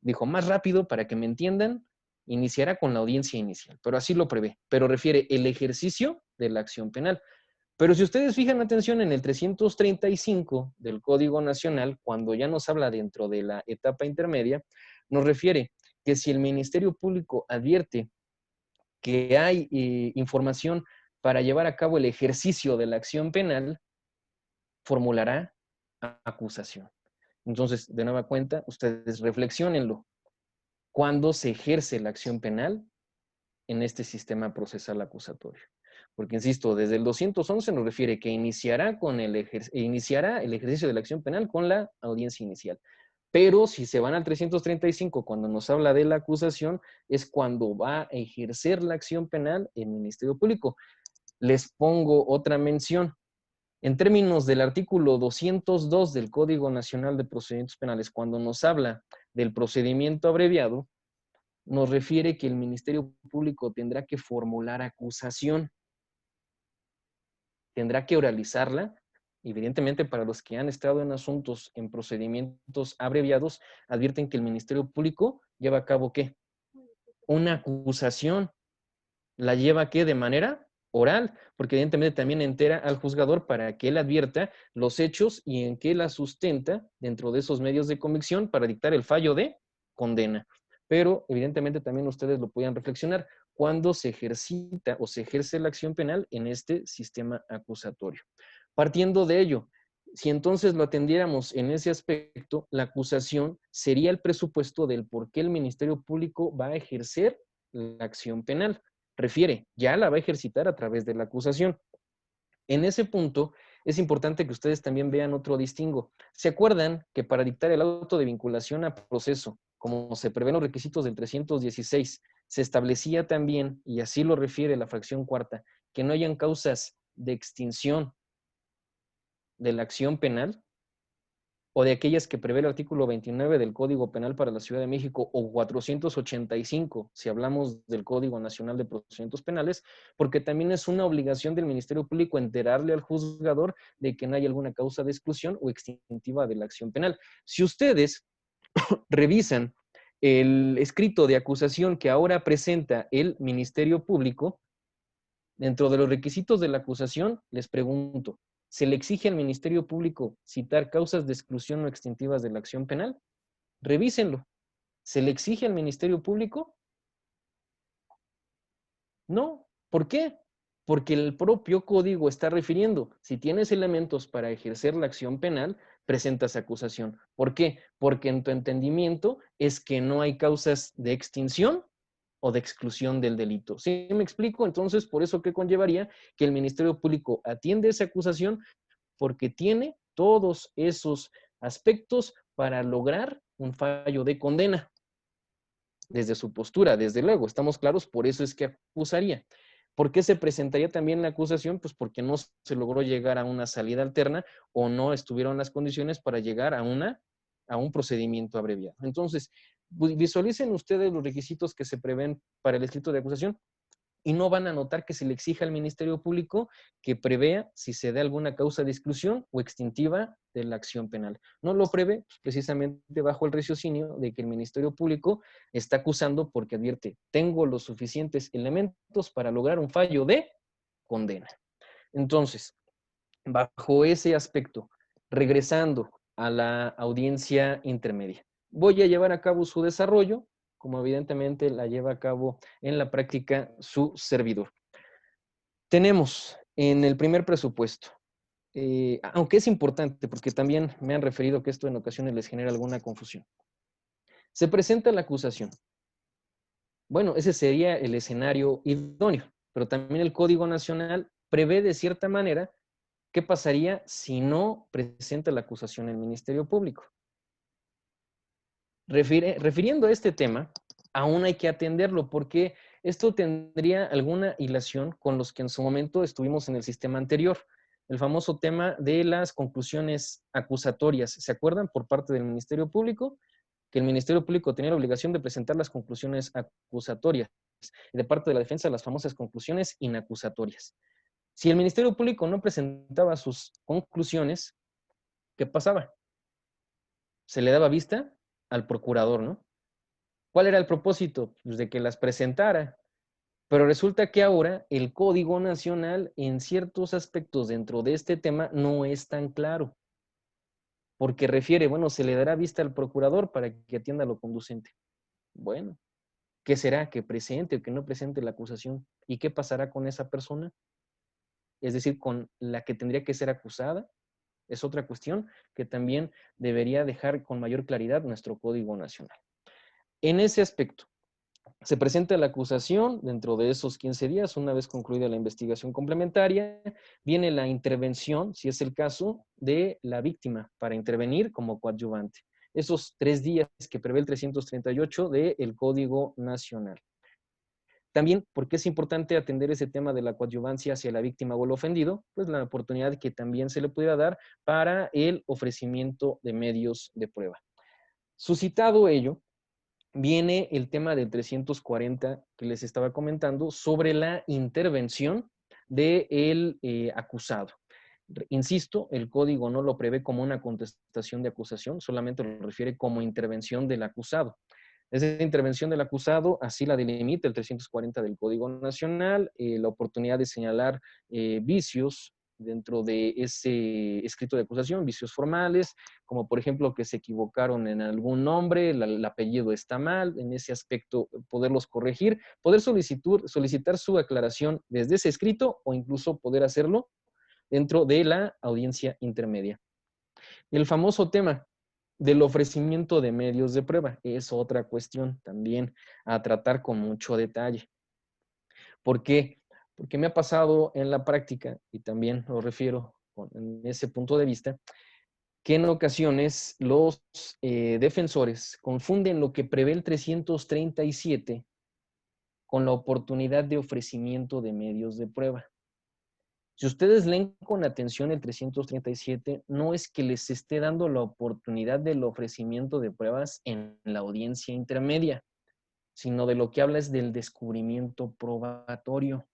dijo más rápido para que me entiendan, iniciará con la audiencia inicial, pero así lo prevé, pero refiere el ejercicio de la acción penal. Pero si ustedes fijan atención en el 335 del Código Nacional, cuando ya nos habla dentro de la etapa intermedia, nos refiere que si el Ministerio Público advierte que hay información para llevar a cabo el ejercicio de la acción penal, formulará acusación. Entonces, de nueva cuenta, ustedes reflexionenlo. ¿Cuándo se ejerce la acción penal en este sistema procesal acusatorio? Porque, insisto, desde el 211 nos refiere que iniciará el ejercicio de la acción penal con la audiencia inicial. Pero si se van al 335, cuando nos habla de la acusación, es cuando va a ejercer la acción penal el Ministerio Público. Les pongo otra mención. En términos del artículo 202 del Código Nacional de Procedimientos Penales, cuando nos habla del procedimiento abreviado, nos refiere que el Ministerio Público tendrá que formular acusación, tendrá que oralizarla. Evidentemente, para los que han estado en asuntos en procedimientos abreviados, advierten que el Ministerio Público lleva a cabo ¿qué? Una acusación. ¿La lleva qué? De manera oral, porque evidentemente también entera al juzgador para que él advierta los hechos y en qué la sustenta dentro de esos medios de convicción para dictar el fallo de condena. Pero evidentemente también ustedes lo pueden reflexionar cuando se ejercita o se ejerce la acción penal en este sistema acusatorio. Partiendo de ello, si entonces lo atendiéramos en ese aspecto, la acusación sería el presupuesto del por qué el Ministerio Público va a ejercer la acción penal. Refiere, ya la va a ejercitar a través de la acusación. En ese punto, es importante que ustedes también vean otro distingo. ¿Se acuerdan que para dictar el auto de vinculación a proceso, como se prevén los requisitos del 316, se establecía también, y así lo refiere la fracción cuarta, que no hayan causas de extinción de la acción penal o de aquellas que prevé el artículo 29 del Código Penal para la Ciudad de México o 485, si hablamos del Código Nacional de Procedimientos Penales, porque también es una obligación del Ministerio Público enterarle al juzgador de que no hay alguna causa de exclusión o extintiva de la acción penal. Si ustedes revisan el escrito de acusación que ahora presenta el Ministerio Público, dentro de los requisitos de la acusación, les pregunto, ¿se le exige al Ministerio Público citar causas de exclusión o extintivas de la acción penal? Revísenlo. ¿Se le exige al Ministerio Público? No. ¿Por qué? Porque el propio código está refiriendo, si tienes elementos para ejercer la acción penal, presentas acusación. ¿Por qué? Porque en tu entendimiento es que no hay causas de extinción o de exclusión del delito. ¿Sí me explico? Entonces, por eso, ¿qué conllevaría? Que el Ministerio Público atiende esa acusación porque tiene todos esos aspectos para lograr un fallo de condena. Desde su postura, desde luego, estamos claros, por eso es que acusaría. ¿Por qué se presentaría también la acusación? Pues porque no se logró llegar a una salida alterna o no estuvieron las condiciones para llegar a un procedimiento abreviado. Entonces, visualicen ustedes los requisitos que se prevén para el escrito de acusación y no van a notar que se le exija al Ministerio Público que prevea si se da alguna causa de exclusión o extintiva de la acción penal. No lo prevé pues, precisamente bajo el raciocinio de que el Ministerio Público está acusando porque advierte, tengo los suficientes elementos para lograr un fallo de condena. Entonces, bajo ese aspecto, regresando a la audiencia intermedia, voy a llevar a cabo su desarrollo, como evidentemente la lleva a cabo en la práctica su servidor. Tenemos en el primer presupuesto, aunque es importante, porque también me han referido que esto en ocasiones les genera alguna confusión. Se presenta la acusación. Bueno, ese sería el escenario idóneo, pero también el Código Nacional prevé de cierta manera qué pasaría si no presenta la acusación el Ministerio Público. Refiriendo a este tema, aún hay que atenderlo porque esto tendría alguna hilación con los que en su momento estuvimos en el sistema anterior. El famoso tema de las conclusiones acusatorias. ¿Se acuerdan? Por parte del Ministerio Público, que el Ministerio Público tenía la obligación de presentar las conclusiones acusatorias y de parte de la defensa las famosas conclusiones inacusatorias. Si el Ministerio Público no presentaba sus conclusiones, ¿qué pasaba? Se le daba vista al procurador, ¿no? ¿Cuál era el propósito? Pues de que las presentara. Pero resulta que ahora el Código Nacional en ciertos aspectos dentro de este tema no es tan claro, porque refiere, bueno, se le dará vista al procurador para que atienda lo conducente. Bueno, ¿qué será? ¿Que presente o que no presente la acusación? ¿Y qué pasará con esa persona? Es decir, con la que tendría que ser acusada. Es otra cuestión que también debería dejar con mayor claridad nuestro Código Nacional. En ese aspecto, se presenta la acusación dentro de esos 15 días, una vez concluida la investigación complementaria, viene la intervención, si es el caso, de la víctima para intervenir como coadyuvante. Esos 3 días que prevé el 338 del Código Nacional. También, ¿por qué es importante atender ese tema de la coadyuvancia hacia la víctima o el ofendido? Pues la oportunidad que también se le pudiera dar para el ofrecimiento de medios de prueba. Suscitado ello, viene el tema del 340 que les estaba comentando sobre la intervención del acusado. Insisto, el código no lo prevé como una contestación de acusación, solamente lo refiere como intervención del acusado. Esa intervención del acusado, así la delimita el 340 del Código Nacional, la oportunidad de señalar vicios dentro de ese escrito de acusación, vicios formales, como por ejemplo que se equivocaron en algún nombre, el apellido está mal, en ese aspecto poderlos corregir, poder solicitar su aclaración desde ese escrito o incluso poder hacerlo dentro de la audiencia intermedia. El famoso tema del ofrecimiento de medios de prueba es otra cuestión también a tratar con mucho detalle. ¿Por qué? Porque me ha pasado en la práctica, y también lo refiero en ese punto de vista, que en ocasiones los defensores confunden lo que prevé el 337 con la oportunidad de ofrecimiento de medios de prueba. Si ustedes leen con atención el 337, no es que les esté dando la oportunidad del ofrecimiento de pruebas en la audiencia intermedia, sino de lo que habla es del descubrimiento probatorio.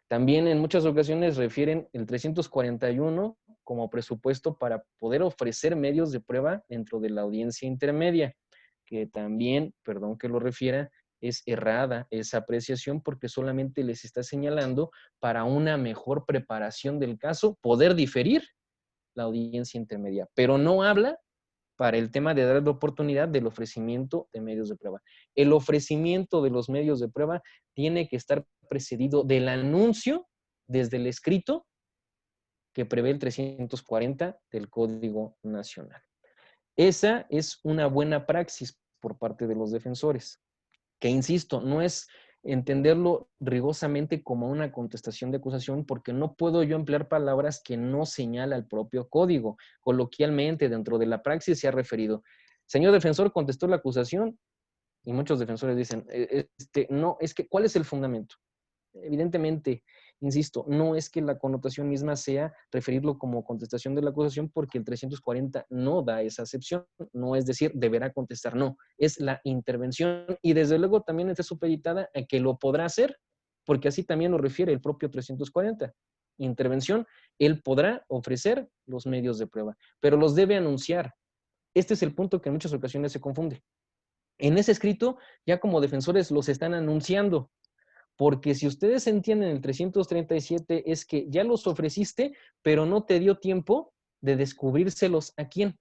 También en muchas ocasiones refieren el 341 como presupuesto para poder ofrecer medios de prueba dentro de la audiencia intermedia, que también, perdón que lo refiera, es errada esa apreciación porque solamente les está señalando para una mejor preparación del caso poder diferir la audiencia intermedia, pero no habla para el tema de dar la oportunidad del ofrecimiento de medios de prueba. El ofrecimiento de los medios de prueba tiene que estar precedido del anuncio desde el escrito que prevé el 340 del Código Nacional. Esa es una buena praxis por parte de los defensores, que insisto, no es entenderlo rigurosamente como una contestación de acusación, porque no puedo yo emplear palabras que no señala el propio código. Coloquialmente, dentro de la praxis se ha referido. Señor defensor, contestó la acusación, y muchos defensores dicen, no, es que, ¿cuál es el fundamento? Evidentemente, insisto, no es que la connotación misma sea referirlo como contestación de la acusación, porque el 340 no da esa acepción, no es decir, deberá contestar, no, es la intervención, y desde luego también está supeditada a que lo podrá hacer, porque así también lo refiere el propio 340. Intervención, él podrá ofrecer los medios de prueba, pero los debe anunciar. Este es el punto que en muchas ocasiones se confunde. En ese escrito, ya como defensores los están anunciando, porque si ustedes entienden el 337 es que ya los ofreciste, pero no te dio tiempo de descubrírselos a quién,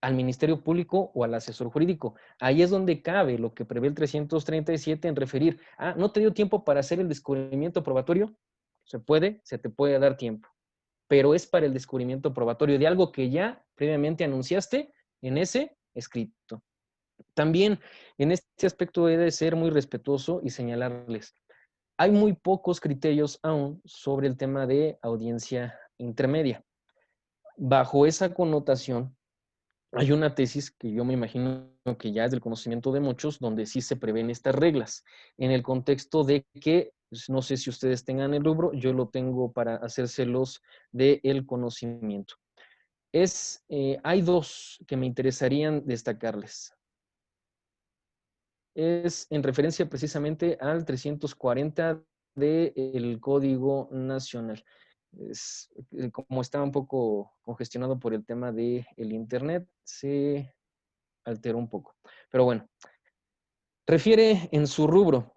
al Ministerio Público o al asesor jurídico. Ahí es donde cabe lo que prevé el 337 en referir, no te dio tiempo para hacer el descubrimiento probatorio, se te puede dar tiempo, pero es para el descubrimiento probatorio de algo que ya previamente anunciaste en ese escrito. También en este aspecto he de ser muy respetuoso y señalarles, hay muy pocos criterios aún sobre el tema de audiencia intermedia. Bajo esa connotación, hay una tesis que yo me imagino que ya es del conocimiento de muchos, donde sí se prevén estas reglas, en el contexto de que, pues, no sé si ustedes tengan el rubro, yo lo tengo para hacérselos del conocimiento. Hay dos que me interesarían destacarles. Es en referencia precisamente al 340 del Código Nacional. Como está un poco congestionado por el tema del Internet, se alteró un poco. Pero bueno, refiere en su rubro.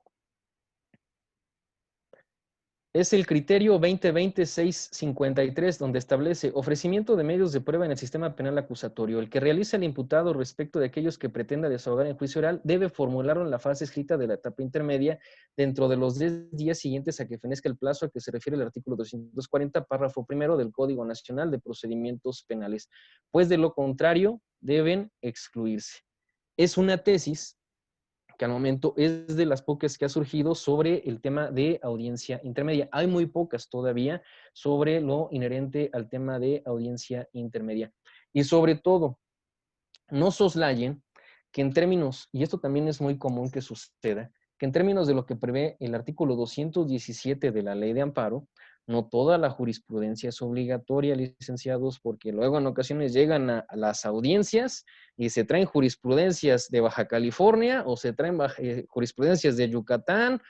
Es el criterio 2020-653, donde establece ofrecimiento de medios de prueba en el sistema penal acusatorio. El que realiza el imputado respecto de aquellos que pretenda desahogar en juicio oral debe formularlo en la fase escrita de la etapa intermedia dentro de los 10 días siguientes a que fenezca el plazo a que se refiere el artículo 240, párrafo primero del Código Nacional de Procedimientos Penales, pues de lo contrario deben excluirse. Es una tesis que al momento es de las pocas que ha surgido sobre el tema de audiencia intermedia. Hay muy pocas todavía sobre lo inherente al tema de audiencia intermedia. Y sobre todo, no soslayen que en términos, y esto también es muy común que suceda, que en términos de lo que prevé el artículo 217 de la Ley de Amparo, no toda la jurisprudencia es obligatoria, licenciados, porque luego en ocasiones llegan a las audiencias y se traen jurisprudencias de Baja California o se traen jurisprudencias de Yucatán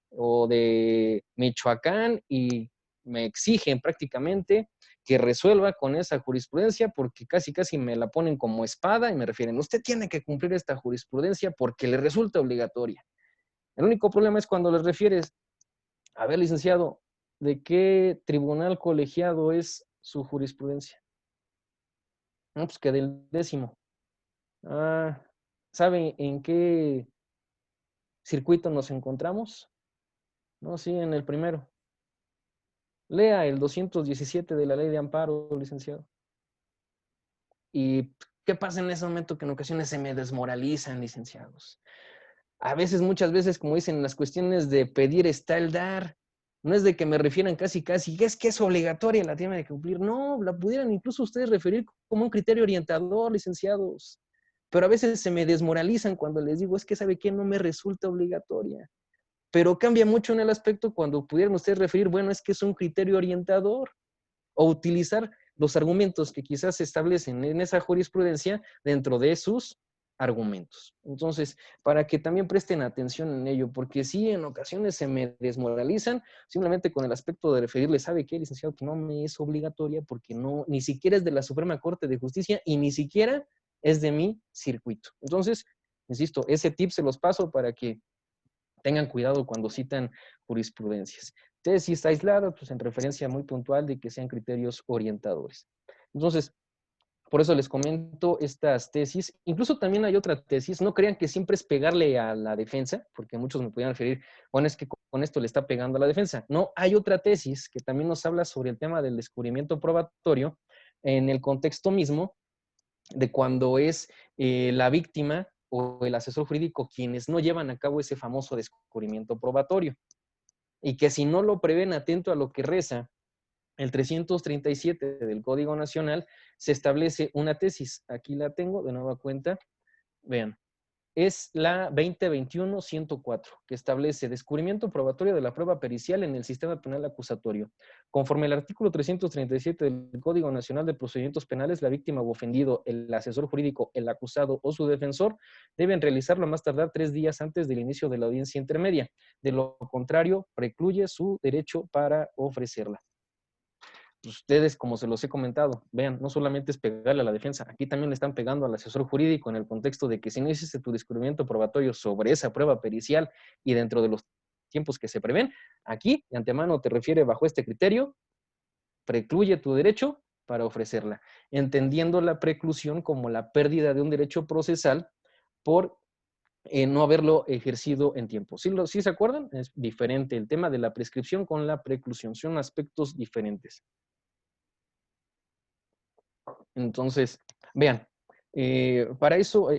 o de Michoacán y me exigen prácticamente que resuelva con esa jurisprudencia porque casi casi me la ponen como espada y me refieren, usted tiene que cumplir esta jurisprudencia porque le resulta obligatoria. El único problema es cuando les refieres, a ver, licenciado, ¿de qué tribunal colegiado es su jurisprudencia? No, pues que del 10º. ¿Sabe en qué circuito nos encontramos? No, sí, en el primero. Lea el 217 de la Ley de Amparo, licenciado. ¿Y qué pasa en ese momento? Que en ocasiones se me desmoralizan, licenciados. A veces, muchas veces, como dicen, las cuestiones de pedir está el dar. No es de que me refieran casi, es que es obligatoria, la tiene que cumplir. No, la pudieran incluso ustedes referir como un criterio orientador, licenciados. Pero a veces se me desmoralizan cuando les digo, es que ¿sabe qué? No me resulta obligatoria. Pero cambia mucho en el aspecto cuando pudieran ustedes referir, bueno, es que es un criterio orientador, o utilizar los argumentos que quizás se establecen en esa jurisprudencia dentro de sus argumentos. Entonces, para que también presten atención en ello, porque sí, en ocasiones se me desmoralizan simplemente con el aspecto de referirle, ¿sabe qué, licenciado? Que no me es obligatoria porque no, ni siquiera es de la Suprema Corte de Justicia y ni siquiera es de mi circuito. Entonces, insisto, ese tip se los paso para que tengan cuidado cuando citan jurisprudencias. Tesis aislada, pues en referencia muy puntual de que sean criterios orientadores. Entonces, Por eso les comento estas tesis. Incluso también hay otra tesis. No crean que siempre es pegarle a la defensa, porque muchos me podrían referir, bueno, es que con esto le está pegando a la defensa. No, hay otra tesis que también nos habla sobre el tema del descubrimiento probatorio en el contexto mismo de cuando es la víctima o el asesor jurídico quienes no llevan a cabo ese famoso descubrimiento probatorio. Y que si no lo prevén atento a lo que reza el 337 del Código Nacional, se establece una tesis. Aquí la tengo de nueva cuenta. Vean, es la 2021-104, que establece descubrimiento probatorio de la prueba pericial en el sistema penal acusatorio. Conforme al artículo 337 del Código Nacional de Procedimientos Penales, la víctima o ofendido, el asesor jurídico, el acusado o su defensor deben realizarlo a más tardar 3 días antes del inicio de la audiencia intermedia. De lo contrario, precluye su derecho para ofrecerla. Ustedes, como se los he comentado, vean, no solamente es pegarle a la defensa, aquí también le están pegando al asesor jurídico en el contexto de que si no hiciste tu descubrimiento probatorio sobre esa prueba pericial y dentro de los tiempos que se prevén, aquí de antemano te refiere bajo este criterio, precluye tu derecho para ofrecerla, entendiendo la preclusión como la pérdida de un derecho procesal por no haberlo ejercido en tiempo. ¿Sí se acuerdan? Es diferente el tema de la prescripción con la preclusión, son aspectos diferentes. Entonces, vean, para eso,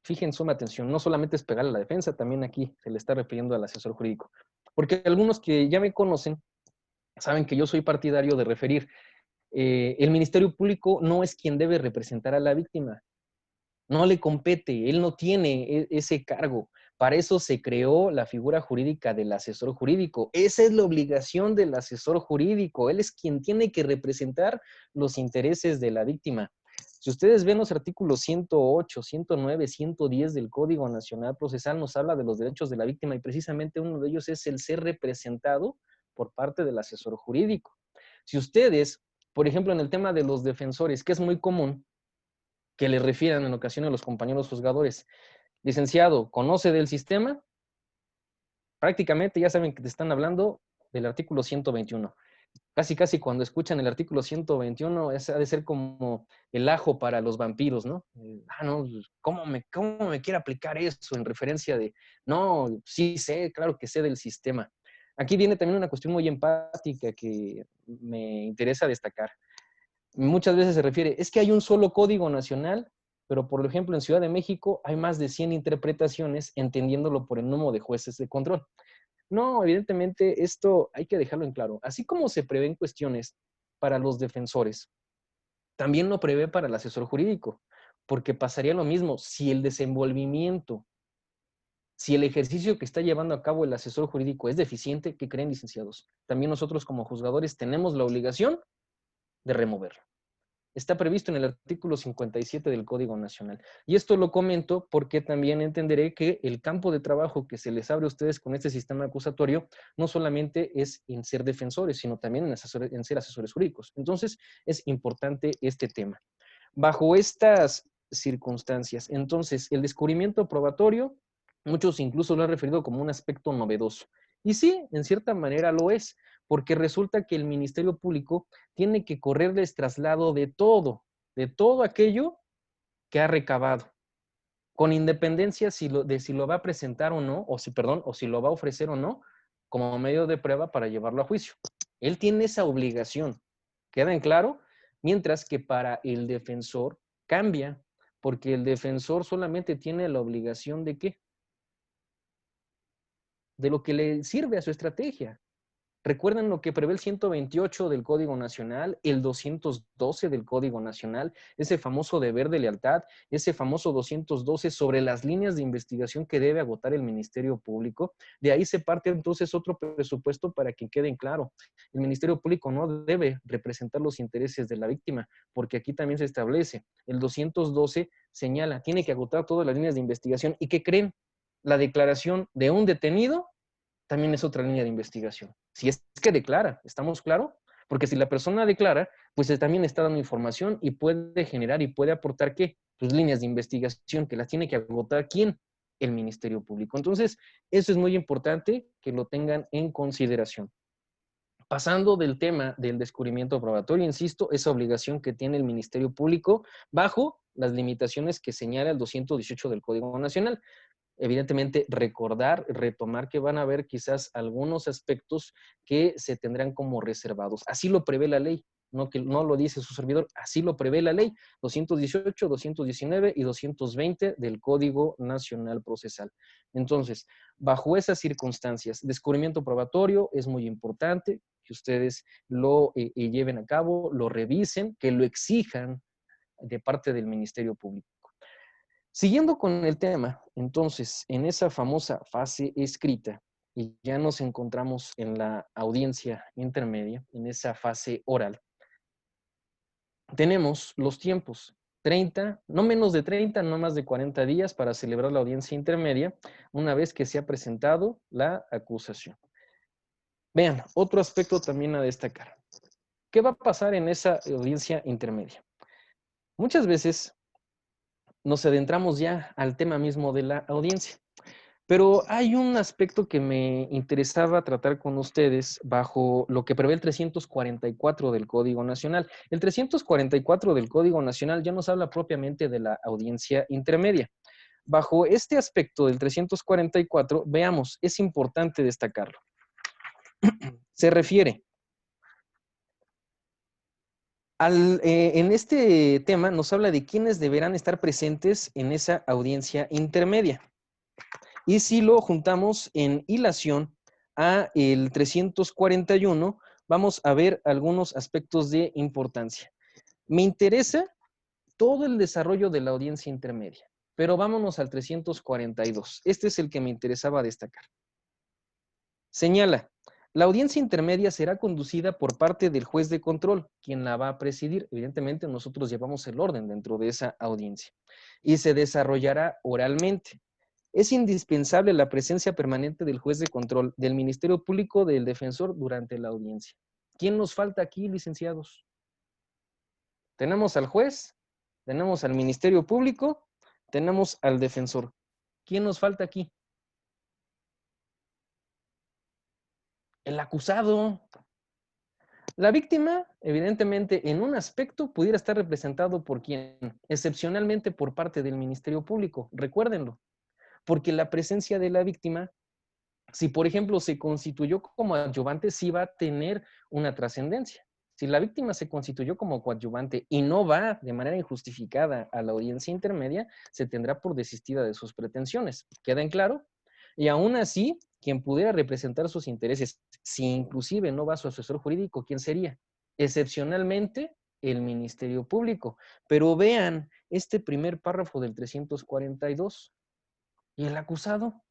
fijen suma atención, no solamente es pegar a la defensa, también aquí se le está refiriendo al asesor jurídico. Porque algunos que ya me conocen saben que yo soy partidario de referir, el Ministerio Público no es quien debe representar a la víctima, no le compete, él no tiene ese cargo. Para eso se creó la figura jurídica del asesor jurídico. Esa es la obligación del asesor jurídico. Él es quien tiene que representar los intereses de la víctima. Si ustedes ven los artículos 108, 109, 110 del Código Nacional Procesal, nos habla de los derechos de la víctima y precisamente uno de ellos es el ser representado por parte del asesor jurídico. Si ustedes, por ejemplo, en el tema de los defensores, que es muy común, que le refieran en ocasiones a los compañeros juzgadores, licenciado, ¿conoce del sistema? Prácticamente ya saben que te están hablando del artículo 121. Casi cuando escuchan el artículo 121 ha de ser como el ajo para los vampiros, ¿no? No, ¿cómo me quiere aplicar eso en referencia de, no, sí sé, claro que sé del sistema? Aquí viene también una cuestión muy empática que me interesa destacar. Muchas veces se refiere, es que hay un solo código nacional, pero por ejemplo en Ciudad de México hay más de 100 interpretaciones entendiéndolo por el número de jueces de control. No, evidentemente esto hay que dejarlo en claro. Así como se prevén cuestiones para los defensores, también lo prevé para el asesor jurídico, porque pasaría lo mismo si el desenvolvimiento, si el ejercicio que está llevando a cabo el asesor jurídico es deficiente, ¿qué creen, licenciados? También nosotros como juzgadores tenemos la obligación de removerlo. Está previsto en el artículo 57 del Código Nacional. Y esto lo comento porque también entenderé que el campo de trabajo que se les abre a ustedes con este sistema acusatorio no solamente es en ser defensores, sino también en ser asesores jurídicos. Entonces, es importante este tema. Bajo estas circunstancias, entonces, el descubrimiento probatorio, muchos incluso lo han referido como un aspecto novedoso. Y sí, en cierta manera lo es, porque resulta que el Ministerio Público tiene que correrles traslado de todo aquello que ha recabado, con independencia de si lo va a presentar o no, o si lo va a ofrecer o no, como medio de prueba para llevarlo a juicio. Él tiene esa obligación, ¿queda en claro? Mientras que para el defensor cambia, porque el defensor solamente tiene la obligación de ¿qué? De lo que le sirve a su estrategia. ¿Recuerdan lo que prevé el 128 del Código Nacional, el 212 del Código Nacional, ese famoso deber de lealtad, ese famoso 212 sobre las líneas de investigación que debe agotar el Ministerio Público? De ahí se parte entonces otro presupuesto para que quede claro. El Ministerio Público no debe representar los intereses de la víctima, porque aquí también se establece, el 212 señala, tiene que agotar todas las líneas de investigación. ¿Y qué creen? La declaración de un detenido también es otra línea de investigación. Si es que declara, ¿estamos claros? Porque si la persona declara, pues también está dando información y puede generar y puede aportar ¿qué? Sus líneas de investigación que las tiene que agotar ¿quién? El Ministerio Público. Entonces, eso es muy importante que lo tengan en consideración. Pasando del tema del descubrimiento probatorio, insisto, esa obligación que tiene el Ministerio Público bajo las limitaciones que señala el 218 del Código Nacional. Evidentemente, retomar que van a haber quizás algunos aspectos que se tendrán como reservados. Así lo prevé la ley, no que no lo dice su servidor, así lo prevé la ley 218, 219 y 220 del Código Nacional Procesal. Entonces, bajo esas circunstancias, descubrimiento probatorio es muy importante que ustedes lo lleven a cabo, lo revisen, que lo exijan de parte del Ministerio Público. Siguiendo con el tema, entonces, en esa famosa fase escrita, y ya nos encontramos en la audiencia intermedia, en esa fase oral, tenemos los tiempos, 30, no menos de 30, no más de 40 días para celebrar la audiencia intermedia, una vez que se ha presentado la acusación. Vean, otro aspecto también a destacar. ¿Qué va a pasar en esa audiencia intermedia? Muchas veces nos adentramos ya al tema mismo de la audiencia. Pero hay un aspecto que me interesaba tratar con ustedes bajo lo que prevé el 344 del Código Nacional. El 344 del Código Nacional ya nos habla propiamente de la audiencia intermedia. Bajo este aspecto del 344, veamos, es importante destacarlo. Se refiere en este tema, nos habla de quiénes deberán estar presentes en esa audiencia intermedia. Y si lo juntamos en hilación a el 341, vamos a ver algunos aspectos de importancia. Me interesa todo el desarrollo de la audiencia intermedia, pero vámonos al 342. Este es el que me interesaba destacar. Señala, la audiencia intermedia será conducida por parte del juez de control, quien la va a presidir. Evidentemente, nosotros llevamos el orden dentro de esa audiencia y se desarrollará oralmente. Es indispensable la presencia permanente del juez de control, del Ministerio Público, del defensor durante la audiencia. ¿Quién nos falta aquí, licenciados? Tenemos al juez, tenemos al Ministerio Público, tenemos al defensor. ¿Quién nos falta aquí? El acusado. La víctima, evidentemente, en un aspecto pudiera estar representado por quién, excepcionalmente por parte del Ministerio Público. Recuérdenlo, porque la presencia de la víctima, si por ejemplo se constituyó como adyuvante, sí va a tener una trascendencia. Si la víctima se constituyó como coadyuvante y no va de manera injustificada a la audiencia intermedia, se tendrá por desistida de sus pretensiones. ¿Queda en claro? Y aún así, quien pudiera representar sus intereses, si inclusive no va su asesor jurídico, ¿quién sería? Excepcionalmente, el Ministerio Público. Pero vean este primer párrafo del 342. ¿Y el acusado?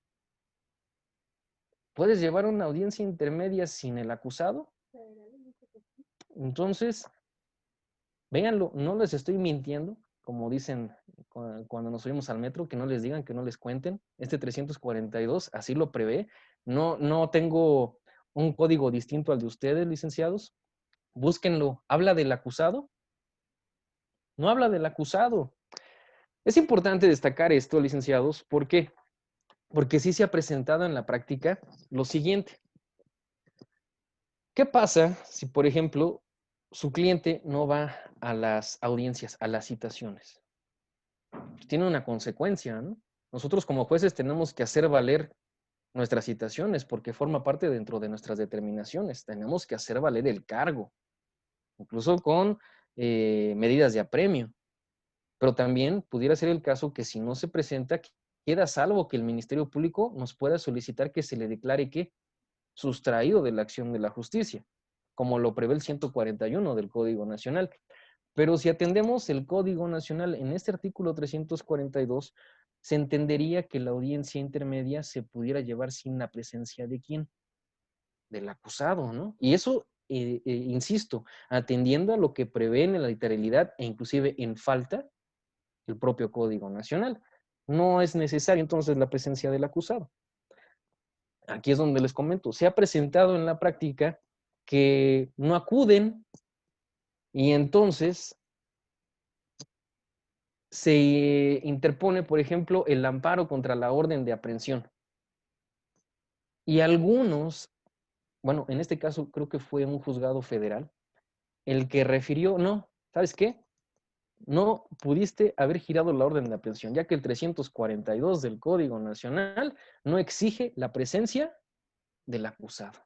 ¿Puedes llevar una audiencia intermedia sin el acusado? Entonces, véanlo, no les estoy mintiendo, como dicen cuando nos subimos al metro, que no les digan, que no les cuenten. Este 342 así lo prevé. No tengo un código distinto al de ustedes, licenciados. Búsquenlo. ¿Habla del acusado? No habla del acusado. Es importante destacar esto, licenciados. ¿Por qué? Porque sí se ha presentado en la práctica lo siguiente. ¿Qué pasa si, por ejemplo, su cliente no va a las audiencias, a las citaciones? Pues tiene una consecuencia, ¿no? Nosotros como jueces tenemos que hacer valer nuestras citaciones porque forma parte dentro de nuestras determinaciones. Tenemos que hacer valer el cargo, incluso con medidas de apremio. Pero también pudiera ser el caso que si no se presenta, queda salvo que el Ministerio Público nos pueda solicitar que se le declare que sustraído de la acción de la justicia, como lo prevé el 141 del Código Nacional. Pero si atendemos el Código Nacional en este artículo 342, se entendería que la audiencia intermedia se pudiera llevar sin la presencia de quién, del acusado, ¿no? Y eso, insisto, atendiendo a lo que prevé en la literalidad e inclusive en falta el propio Código Nacional. No es necesario entonces la presencia del acusado. Aquí es donde les comento, se ha presentado en la práctica que no acuden y entonces se interpone, por ejemplo, el amparo contra la orden de aprehensión. Y algunos bueno, en este caso creo que fue un juzgado federal, el que refirió, no, ¿sabes qué? No pudiste haber girado la orden de aprehensión, ya que el 342 del Código Nacional no exige la presencia del acusado.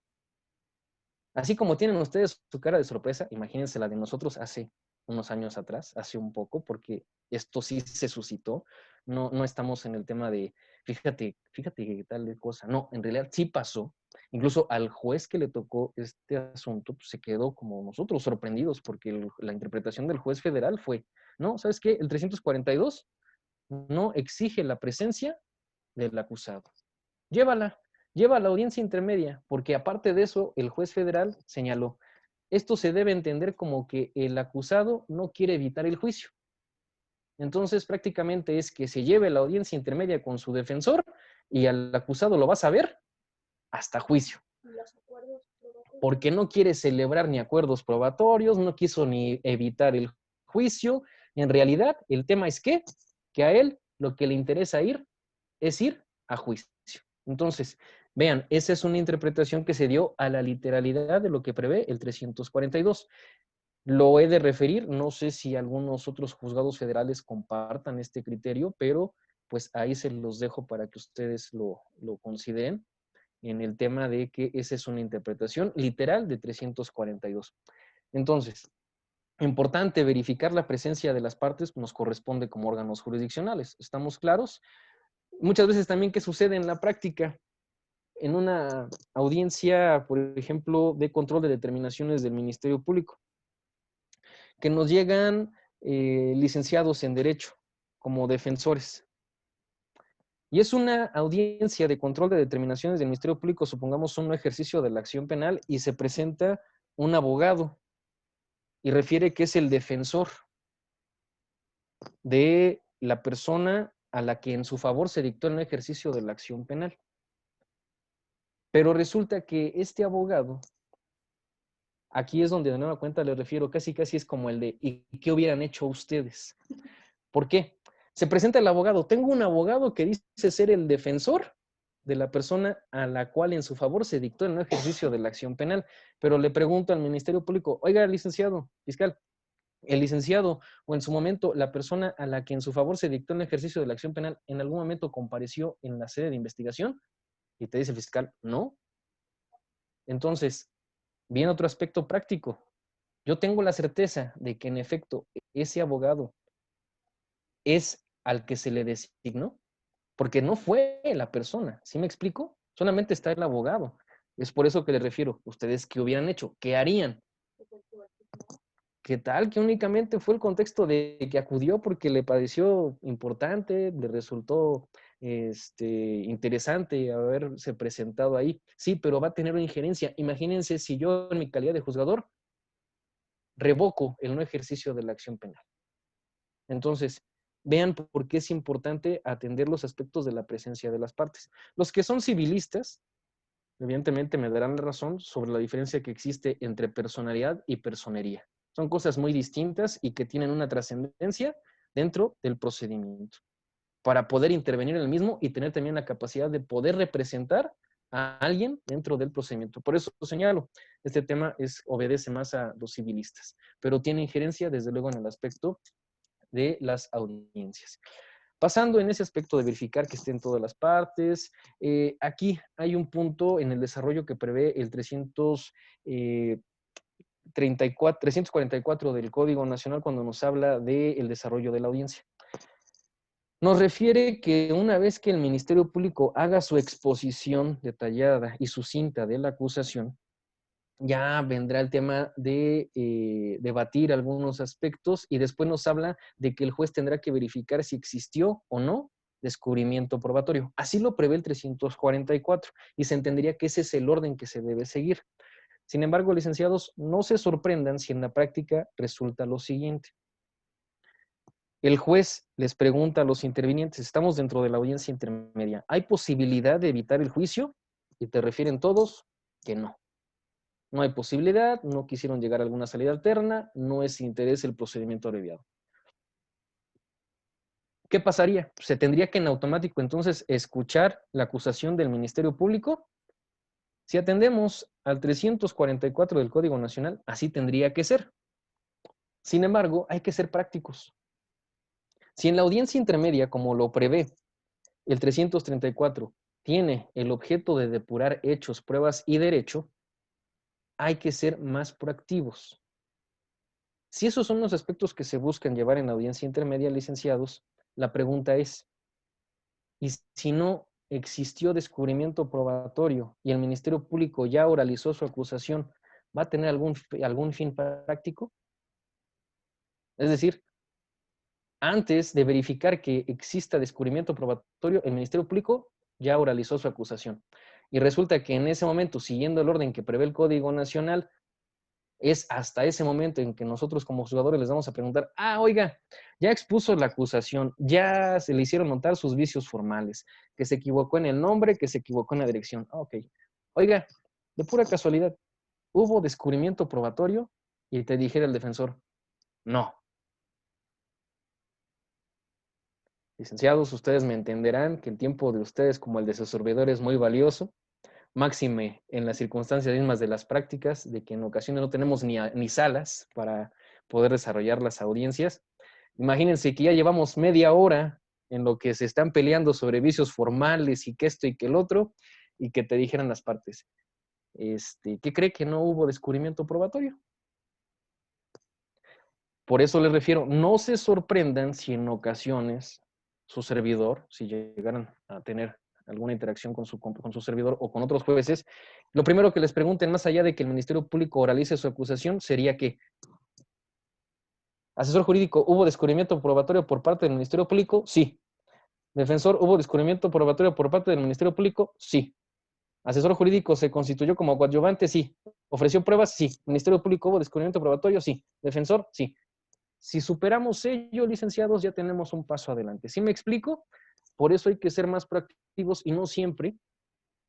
Así como tienen ustedes su cara de sorpresa, imagínense la de nosotros hace unos años atrás, hace un poco, porque esto sí se suscitó. No estamos en el tema de, fíjate qué tal cosa. No, en realidad sí pasó. Incluso al juez que le tocó este asunto, pues, se quedó como nosotros sorprendidos, porque la interpretación del juez federal fue, no, ¿sabes qué? El 342 no exige la presencia del acusado. Llévala, lleva a la audiencia intermedia, porque aparte de eso, el juez federal señaló, esto se debe entender como que el acusado no quiere evitar el juicio. Entonces, prácticamente es que se lleve la audiencia intermedia con su defensor y al acusado lo vas a ver hasta juicio. Porque no quiere celebrar ni acuerdos probatorios, no quiso ni evitar el juicio. En realidad, el tema es que a él lo que le interesa es ir a juicio. Entonces, vean, esa es una interpretación que se dio a la literalidad de lo que prevé el 342. Lo he de referir, no sé si algunos otros juzgados federales compartan este criterio, pero pues ahí se los dejo para que ustedes lo consideren en el tema de que esa es una interpretación literal de 342. Entonces, importante verificar la presencia de las partes nos corresponde como órganos jurisdiccionales. ¿Estamos claros? Muchas veces también, ¿qué sucede en la práctica? En una audiencia, por ejemplo, de control de determinaciones del Ministerio Público, que nos llegan licenciados en Derecho como defensores. Y es una audiencia de control de determinaciones del Ministerio Público, supongamos un ejercicio de la acción penal, y se presenta un abogado y refiere que es el defensor de la persona a la que en su favor se dictó el ejercicio de la acción penal. Pero resulta que este abogado, aquí es donde de nueva cuenta le refiero, casi es como el de ¿y qué hubieran hecho ustedes? ¿Por qué? Se presenta el abogado. Tengo un abogado que dice ser el defensor de la persona a la cual en su favor se dictó el no ejercicio de la acción penal, pero le pregunto al Ministerio Público, oiga, licenciado fiscal, el licenciado o en su momento la persona a la que en su favor se dictó el ejercicio de la acción penal en algún momento compareció en la sede de investigación, y te dice el fiscal, no. Entonces, viene otro aspecto práctico. Yo tengo la certeza de que en efecto ese abogado es al que se le designó, porque no fue la persona, ¿sí me explico? Solamente está el abogado. Es por eso que les refiero, ustedes qué hubieran hecho, qué harían. ¿Qué tal que únicamente fue el contexto de que acudió porque le pareció importante, le resultó interesante haberse presentado ahí? Sí, pero va a tener una injerencia. Imagínense si yo en mi calidad de juzgador revoco el no ejercicio de la acción penal. Entonces, vean por qué es importante atender los aspectos de la presencia de las partes. Los que son civilistas, evidentemente me darán la razón sobre la diferencia que existe entre personalidad y personería. Son cosas muy distintas y que tienen una trascendencia dentro del procedimiento para poder intervenir en el mismo y tener también la capacidad de poder representar a alguien dentro del procedimiento. Por eso señalo, este tema obedece más a los civilistas, pero tiene injerencia desde luego en el aspecto de las audiencias. Pasando en ese aspecto de verificar que estén todas las partes, aquí hay un punto en el desarrollo que prevé el 344 del Código Nacional cuando nos habla del desarrollo de la audiencia. Nos refiere que una vez que el Ministerio Público haga su exposición detallada y sucinta de la acusación, ya vendrá el tema de debatir algunos aspectos y después nos habla de que el juez tendrá que verificar si existió o no descubrimiento probatorio. Así lo prevé el 344 y se entendería que ese es el orden que se debe seguir. Sin embargo, licenciados, no se sorprendan si en la práctica resulta lo siguiente. El juez les pregunta a los intervinientes, estamos dentro de la audiencia intermedia, ¿hay posibilidad de evitar el juicio? Y te refieren todos que no. No hay posibilidad, no quisieron llegar a alguna salida alterna, no es interés el procedimiento abreviado. ¿Qué pasaría? Se tendría que en automático entonces escuchar la acusación del Ministerio Público Si atendemos al 344 del Código Nacional, así tendría que ser. Sin embargo, hay que ser prácticos. Si en la audiencia intermedia, como lo prevé el 334, tiene el objeto de depurar hechos, pruebas y derecho, hay que ser más proactivos. Si esos son los aspectos que se buscan llevar en la audiencia intermedia, licenciados, la pregunta es, ¿y si no existió descubrimiento probatorio y el Ministerio Público ya oralizó su acusación, va a tener algún fin práctico? Es decir, antes de verificar que exista descubrimiento probatorio, el Ministerio Público ya oralizó su acusación. Y resulta que en ese momento, siguiendo el orden que prevé el Código Nacional, es hasta ese momento en que nosotros como juzgadores les vamos a preguntar, oiga, ya expuso la acusación, ya se le hicieron notar sus vicios formales, que se equivocó en el nombre, que se equivocó en la dirección. Ok. Oiga, de pura casualidad, ¿hubo descubrimiento probatorio? Y te dijera el defensor, no. Licenciados, ustedes me entenderán que el tiempo de ustedes como el de su servidor es muy valioso, máxime en las circunstancias mismas de las prácticas, de que en ocasiones no tenemos ni salas para poder desarrollar las audiencias. Imagínense que ya llevamos media hora en lo que se están peleando sobre vicios formales y que esto y que el otro, y que te dijeran las partes, ¿qué cree que no hubo descubrimiento probatorio? Por eso les refiero, no se sorprendan si en ocasiones su servidor, si llegaran a tener alguna interacción con su servidor o con otros jueces, lo primero que les pregunten, más allá de que el Ministerio Público oralice su acusación, sería que, asesor jurídico, ¿hubo descubrimiento probatorio por parte del Ministerio Público? Sí. Defensor, ¿hubo descubrimiento probatorio por parte del Ministerio Público? Sí. Asesor jurídico, ¿se constituyó como coadyuvante? Sí. ¿Ofreció pruebas? Sí. ¿Ministerio Público hubo descubrimiento probatorio? Sí. ¿Defensor? Sí. Si superamos ello, licenciados, ya tenemos un paso adelante. ¿Sí me explico? Por eso hay que ser más proactivos y no siempre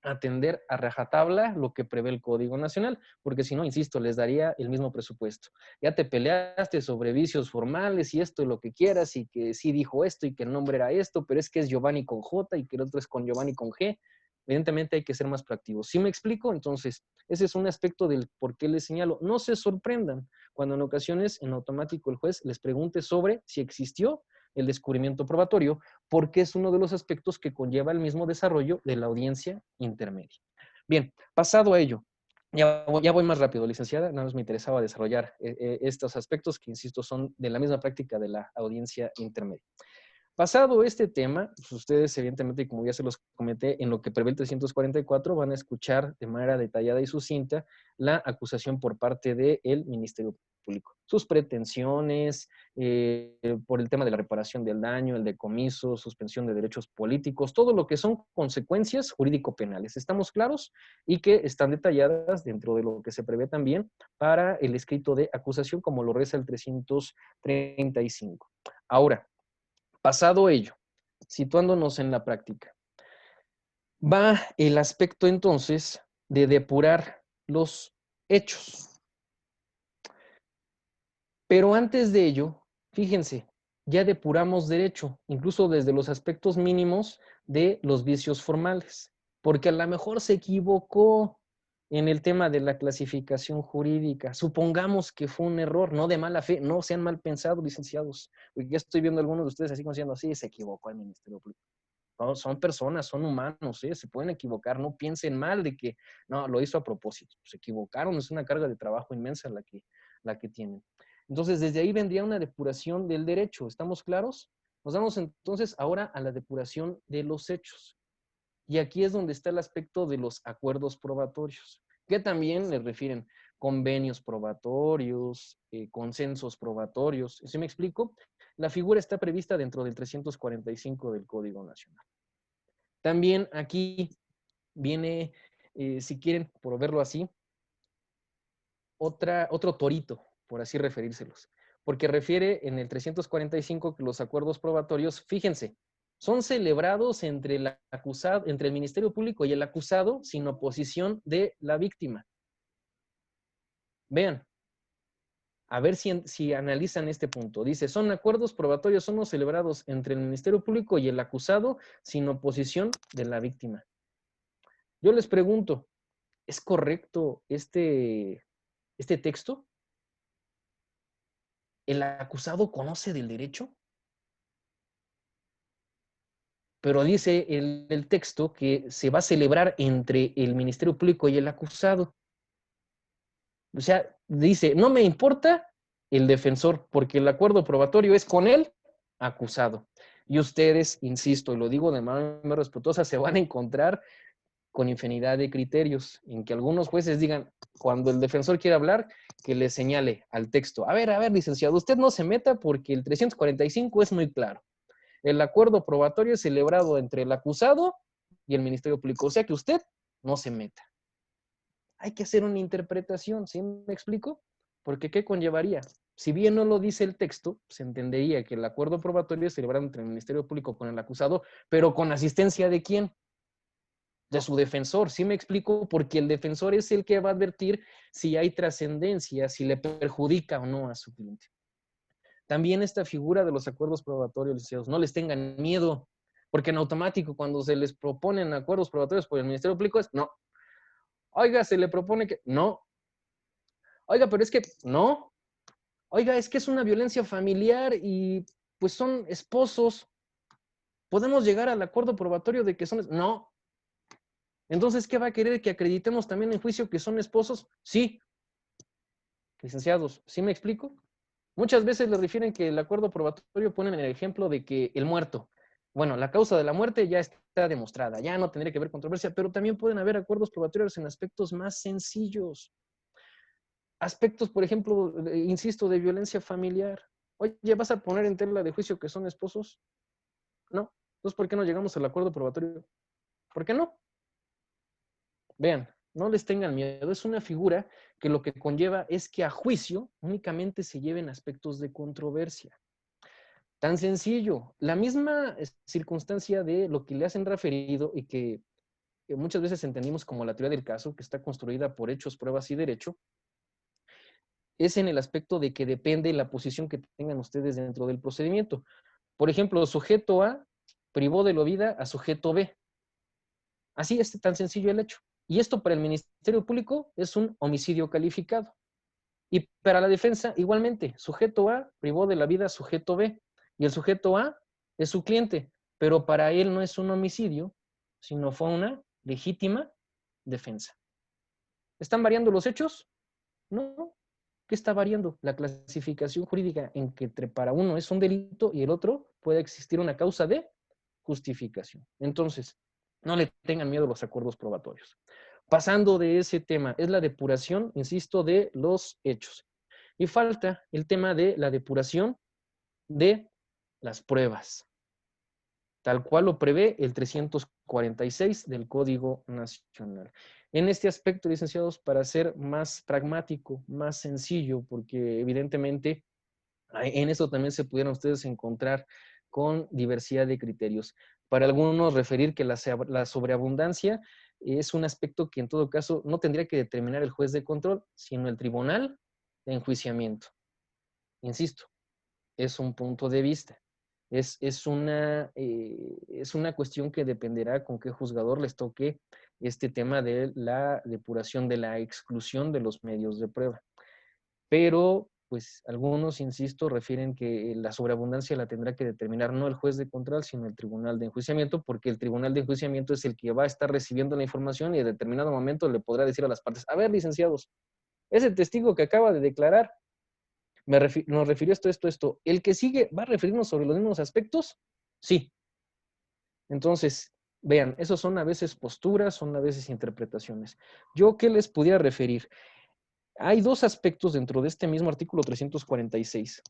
atender a rajatabla lo que prevé el Código Nacional, porque si no, insisto, les daría el mismo presupuesto. Ya te peleaste sobre vicios formales y esto y lo que quieras, y que sí dijo esto y que el nombre era esto, pero es que es Giovanni con J y que el otro es con Giovanni con G. Evidentemente hay que ser más proactivos. ¿Sí me explico? Entonces, ese es un aspecto del por qué les señalo. No se sorprendan cuando en ocasiones en automático el juez les pregunte sobre si existió el descubrimiento probatorio, porque es uno de los aspectos que conlleva el mismo desarrollo de la audiencia intermedia. Bien, pasado a ello, ya voy más rápido, licenciada, nada más me interesaba desarrollar estos aspectos que, insisto, son de la misma práctica de la audiencia intermedia. Pasado este tema, pues ustedes evidentemente, como ya se los comenté, en lo que prevé el 344, van a escuchar de manera detallada y sucinta la acusación por parte del Ministerio Público. Sus pretensiones por el tema de la reparación del daño, el decomiso, suspensión de derechos políticos, todo lo que son consecuencias jurídico-penales. ¿Estamos claros? Y que están detalladas dentro de lo que se prevé también para el escrito de acusación, como lo reza el 335. Ahora, pasado ello, situándonos en la práctica, va el aspecto entonces de depurar los hechos. Pero antes de ello, fíjense, ya depuramos derecho, incluso desde los aspectos mínimos de los vicios formales, porque a lo mejor se equivocó en el tema de la clasificación jurídica. Supongamos que fue un error, no de mala fe, no sean mal pensados, licenciados, porque ya estoy viendo a algunos de ustedes así como diciendo, sí, se equivocó el Ministerio Público. No, son personas, son humanos, ¿eh? Se pueden equivocar, no piensen mal de que, no, lo hizo a propósito, se equivocaron, es una carga de trabajo inmensa la que tienen. Entonces, desde ahí vendría una depuración del derecho, ¿estamos claros? Nos vamos entonces ahora a la depuración de los hechos. Y aquí es donde está el aspecto de los acuerdos probatorios, que también le refieren convenios probatorios, consensos probatorios. ¿Sí me explico? La figura está prevista dentro del 345 del Código Nacional. También aquí viene, si quieren, por verlo así, otro torito, por así referírselos, porque refiere en el 345 que los acuerdos probatorios, fíjense, son celebrados entre el Ministerio Público y el acusado sin oposición de la víctima. Vean, a ver si analizan este punto. Dice, son acuerdos probatorios, son los celebrados entre el Ministerio Público y el acusado sin oposición de la víctima. Yo les pregunto, ¿Es correcto este texto? ¿El acusado conoce del derecho? Pero dice el texto que se va a celebrar entre el Ministerio Público y el acusado. O sea, dice, no me importa el defensor, porque el acuerdo probatorio es con el acusado. Y ustedes, insisto, y lo digo de manera muy respetuosa, se van a encontrar con infinidad de criterios, en que algunos jueces digan, cuando el defensor quiere hablar, que le señale al texto, a ver, licenciado, usted no se meta porque el 345 es muy claro. El acuerdo probatorio es celebrado entre el acusado y el Ministerio Público, o sea que usted no se meta. Hay que hacer una interpretación, ¿sí me explico? Porque ¿qué conllevaría? Si bien no lo dice el texto, se entendería que el acuerdo probatorio es celebrado entre el Ministerio Público con el acusado, pero con asistencia ¿de quién? De su defensor, ¿sí me explico? Porque el defensor es el que va a advertir si hay trascendencia, si le perjudica o no a su cliente. También esta figura de los acuerdos probatorios, licenciados, no les tengan miedo, porque en automático cuando se les proponen acuerdos probatorios por el Ministerio Público es no. Oiga, se le propone que no. Oiga, pero es que no. Oiga, es que es una violencia familiar y pues son esposos. ¿Podemos llegar al acuerdo probatorio de que son? No. Entonces, ¿qué va a querer? ¿Que acreditemos también en juicio que son esposos? Sí. Licenciados, ¿sí me explico? Muchas veces le refieren que el acuerdo probatorio ponen el ejemplo de que el muerto, bueno, la causa de la muerte ya está demostrada, ya no tendría que haber controversia, pero también pueden haber acuerdos probatorios en aspectos más sencillos. Aspectos, por ejemplo, insisto, de violencia familiar. Oye, ¿vas a poner en tela de juicio que son esposos? No. Entonces, ¿por qué no llegamos al acuerdo probatorio? ¿Por qué no? Vean, no les tengan miedo. Es una figura que lo que conlleva es que a juicio únicamente se lleven aspectos de controversia. Tan sencillo. La misma circunstancia de lo que le hacen referido y que muchas veces entendimos como la teoría del caso, que está construida por hechos, pruebas y derecho, es en el aspecto de que depende la posición que tengan ustedes dentro del procedimiento. Por ejemplo, sujeto A privó de la vida a sujeto B. Así es tan sencillo el hecho. Y esto para el Ministerio Público es un homicidio calificado. Y para la defensa, igualmente, sujeto A privó de la vida a sujeto B. Y el sujeto A es su cliente, pero para él no es un homicidio, sino fue una legítima defensa. ¿Están variando los hechos? No. ¿Qué está variando? La clasificación jurídica en que para uno es un delito y el otro puede existir una causa de justificación. Entonces, no le tengan miedo a los acuerdos probatorios. Pasando de ese tema, es la depuración, insisto, de los hechos. Y falta el tema de la depuración de las pruebas, tal cual lo prevé el 346 del Código Nacional. En este aspecto, licenciados, para ser más pragmático, más sencillo, porque evidentemente en eso también se pudieran ustedes encontrar con diversidad de criterios. Para algunos referir que la sobreabundancia es un aspecto que en todo caso no tendría que determinar el juez de control, sino el tribunal de enjuiciamiento. Insisto, es un punto de vista. Es una cuestión que dependerá con qué juzgador les toque este tema de la depuración de la exclusión de los medios de prueba. Pero, pues, algunos, insisto, refieren que la sobreabundancia la tendrá que determinar no el juez de control, sino el tribunal de enjuiciamiento, porque el tribunal de enjuiciamiento es el que va a estar recibiendo la información y en determinado momento le podrá decir a las partes, a ver, licenciados, ese testigo que acaba de declarar nos refirió esto. ¿El que sigue va a referirnos sobre los mismos aspectos? Sí. Entonces, vean, esos son a veces posturas, son a veces interpretaciones. ¿Yo qué les pudiera referir? Hay dos aspectos dentro de este mismo artículo 346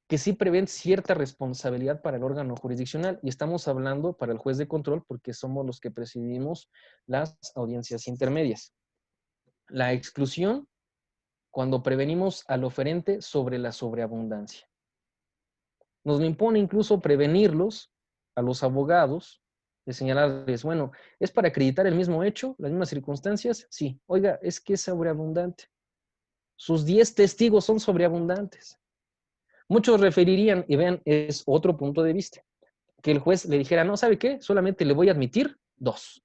que sí prevén cierta responsabilidad para el órgano jurisdiccional y estamos hablando para el juez de control porque somos los que presidimos las audiencias intermedias. La exclusión cuando prevenimos al oferente sobre la sobreabundancia. Nos lo impone incluso prevenirlos a los abogados de señalarles, bueno, ¿es para acreditar el mismo hecho, las mismas circunstancias? Sí. Oiga, es que es sobreabundante. Sus 10 testigos son sobreabundantes. Muchos referirían, y vean, es otro punto de vista, que el juez le dijera, no, ¿sabe qué? Solamente le voy a admitir 2.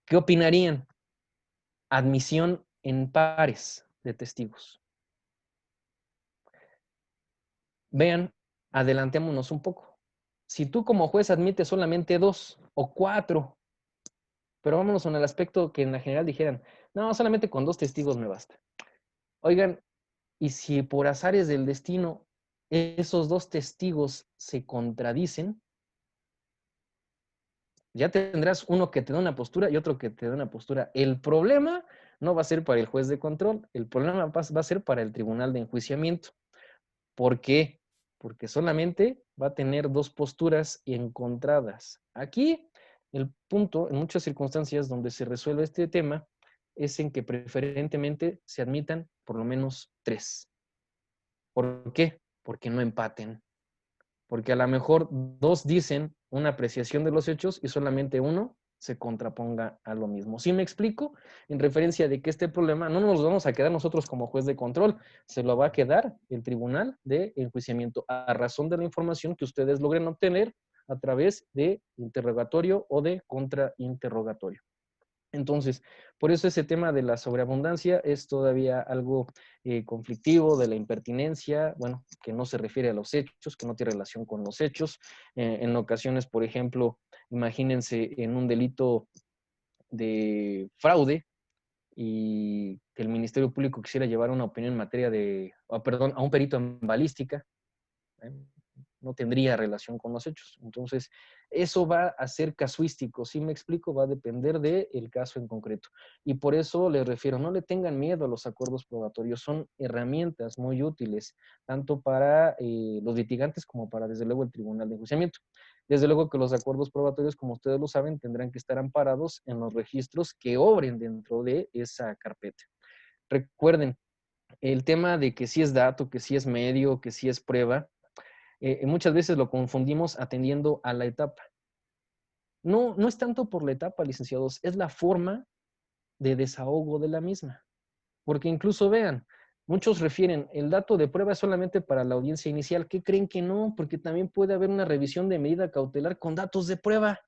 ¿Qué opinarían? admisión en pares de testigos. Vean, adelantémonos un poco. Si tú como juez admites solamente 2 o 4, pero vámonos en el aspecto que en la general dijeran, no, solamente con 2 testigos me basta. Oigan, y si por azares del destino esos 2 testigos se contradicen, ya tendrás uno que te da una postura y otro que te da una postura. El problema no va a ser para el juez de control, el problema va a ser para el tribunal de enjuiciamiento. ¿Por qué? Porque solamente va a tener 2 posturas encontradas. Aquí el punto, en muchas circunstancias donde se resuelve este tema, es en que preferentemente se admitan por lo menos 3. ¿Por qué? Porque no empaten. Porque a lo mejor 2 dicen una apreciación de los hechos y solamente uno se contraponga a lo mismo. ¿Sí me explico? En referencia de que este problema no nos lo vamos a quedar nosotros como juez de control, se lo va a quedar el tribunal de enjuiciamiento a razón de la información que ustedes logren obtener a través de interrogatorio o de contrainterrogatorio. Entonces, por eso ese tema de la sobreabundancia es todavía algo conflictivo, de la impertinencia, bueno, que no se refiere a los hechos, que no tiene relación con los hechos. En ocasiones, por ejemplo, imagínense en un delito de fraude y que el Ministerio Público quisiera llevar una opinión en materia de, perdón, a un perito en balística, ¿eh? No tendría relación con los hechos. Entonces, eso va a ser casuístico, ¿sí me explico? Va a depender del caso en concreto. Y por eso les refiero, no le tengan miedo a los acuerdos probatorios, son herramientas muy útiles, tanto para los litigantes como para, desde luego, el tribunal de enjuiciamiento. Desde luego que los acuerdos probatorios, como ustedes lo saben, tendrán que estar amparados en los registros que obren dentro de esa carpeta. Recuerden, el tema de que si es dato, que si es medio, que si es prueba, muchas veces lo confundimos atendiendo a la etapa. No, no es tanto por la etapa, licenciados, es la forma de desahogo de la misma. Porque incluso vean, muchos refieren, el dato de prueba es solamente para la audiencia inicial. ¿Qué creen que no? Porque también puede haber una revisión de medida cautelar con datos de prueba.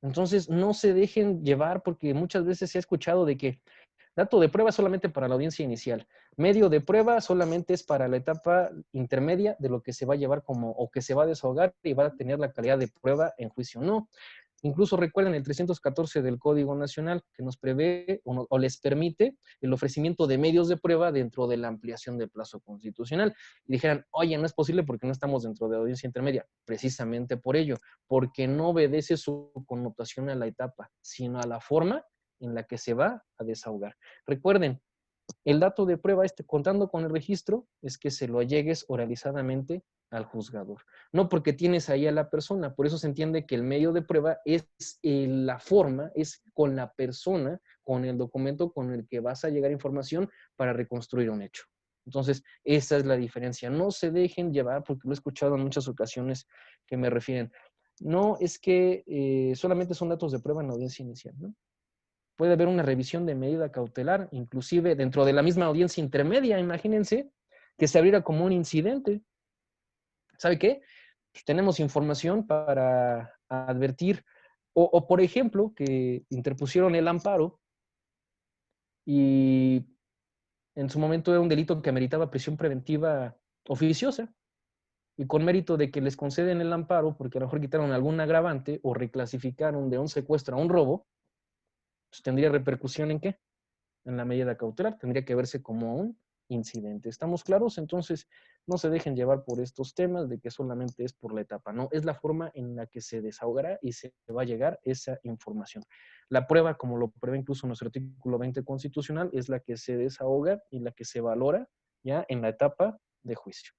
Entonces, no se dejen llevar porque muchas veces se ha escuchado de que dato de prueba solamente para la audiencia inicial. Medio de prueba solamente es para la etapa intermedia de lo que se va a llevar como, o que se va a desahogar y va a tener la calidad de prueba en juicio. No. Incluso recuerden el 314 del Código Nacional que nos prevé o les permite el ofrecimiento de medios de prueba dentro de la ampliación del plazo constitucional. Y dijeran, oye, no es posible porque no estamos dentro de la audiencia intermedia. Precisamente por ello, porque no obedece su connotación a la etapa, sino a la forma en la que se va a desahogar. Recuerden, el dato de prueba, contando con el registro, es que se lo allegues oralizadamente al juzgador. No porque tienes ahí a la persona, por eso se entiende que el medio de prueba es la forma, es con la persona, con el documento con el que vas a llegar información para reconstruir un hecho. Entonces, esa es la diferencia. No se dejen llevar, porque lo he escuchado en muchas ocasiones que me refieren. No, es que solamente son datos de prueba en la audiencia inicial, ¿no? Puede haber una revisión de medida cautelar, inclusive dentro de la misma audiencia intermedia, imagínense, que se abriera como un incidente. ¿Sabe qué? Pues tenemos información para advertir, por ejemplo, que interpusieron el amparo y en su momento era un delito que ameritaba prisión preventiva oficiosa, y con mérito de que les conceden el amparo, porque a lo mejor quitaron algún agravante o reclasificaron de un secuestro a un robo, pues tendría repercusión en qué? En la medida cautelar, tendría que verse como un incidente. ¿Estamos claros? Entonces, no se dejen llevar por estos temas de que solamente es por la etapa, no, es la forma en la que se desahogará y se va a llegar esa información. La prueba, como lo prevé incluso nuestro artículo 20 constitucional, es la que se desahoga y la que se valora ya en la etapa de juicio.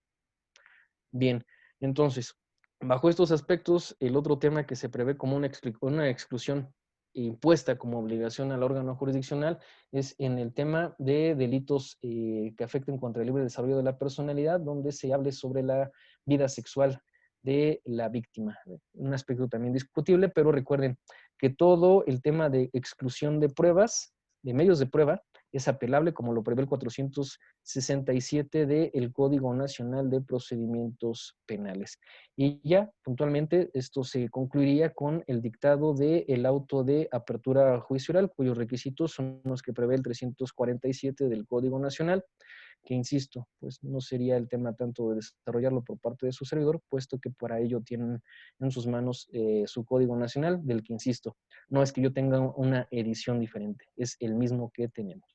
Bien, entonces, bajo estos aspectos, el otro tema que se prevé como una exclusión impuesta como obligación al órgano jurisdiccional es en el tema de delitos que afecten contra el libre desarrollo de la personalidad, donde se hable sobre la vida sexual de la víctima. Un aspecto también discutible, pero recuerden que todo el tema de exclusión de pruebas de medios de prueba es apelable como lo prevé el 467 del Código Nacional de Procedimientos Penales. Y ya puntualmente esto se concluiría con el dictado del auto de apertura a juicio oral, cuyos requisitos son los que prevé el 347 del Código Nacional, que insisto, pues no sería el tema tanto de desarrollarlo por parte de su servidor, puesto que para ello tienen en sus manos su Código Nacional, del que insisto, no es que yo tenga una edición diferente, es el mismo que tenemos.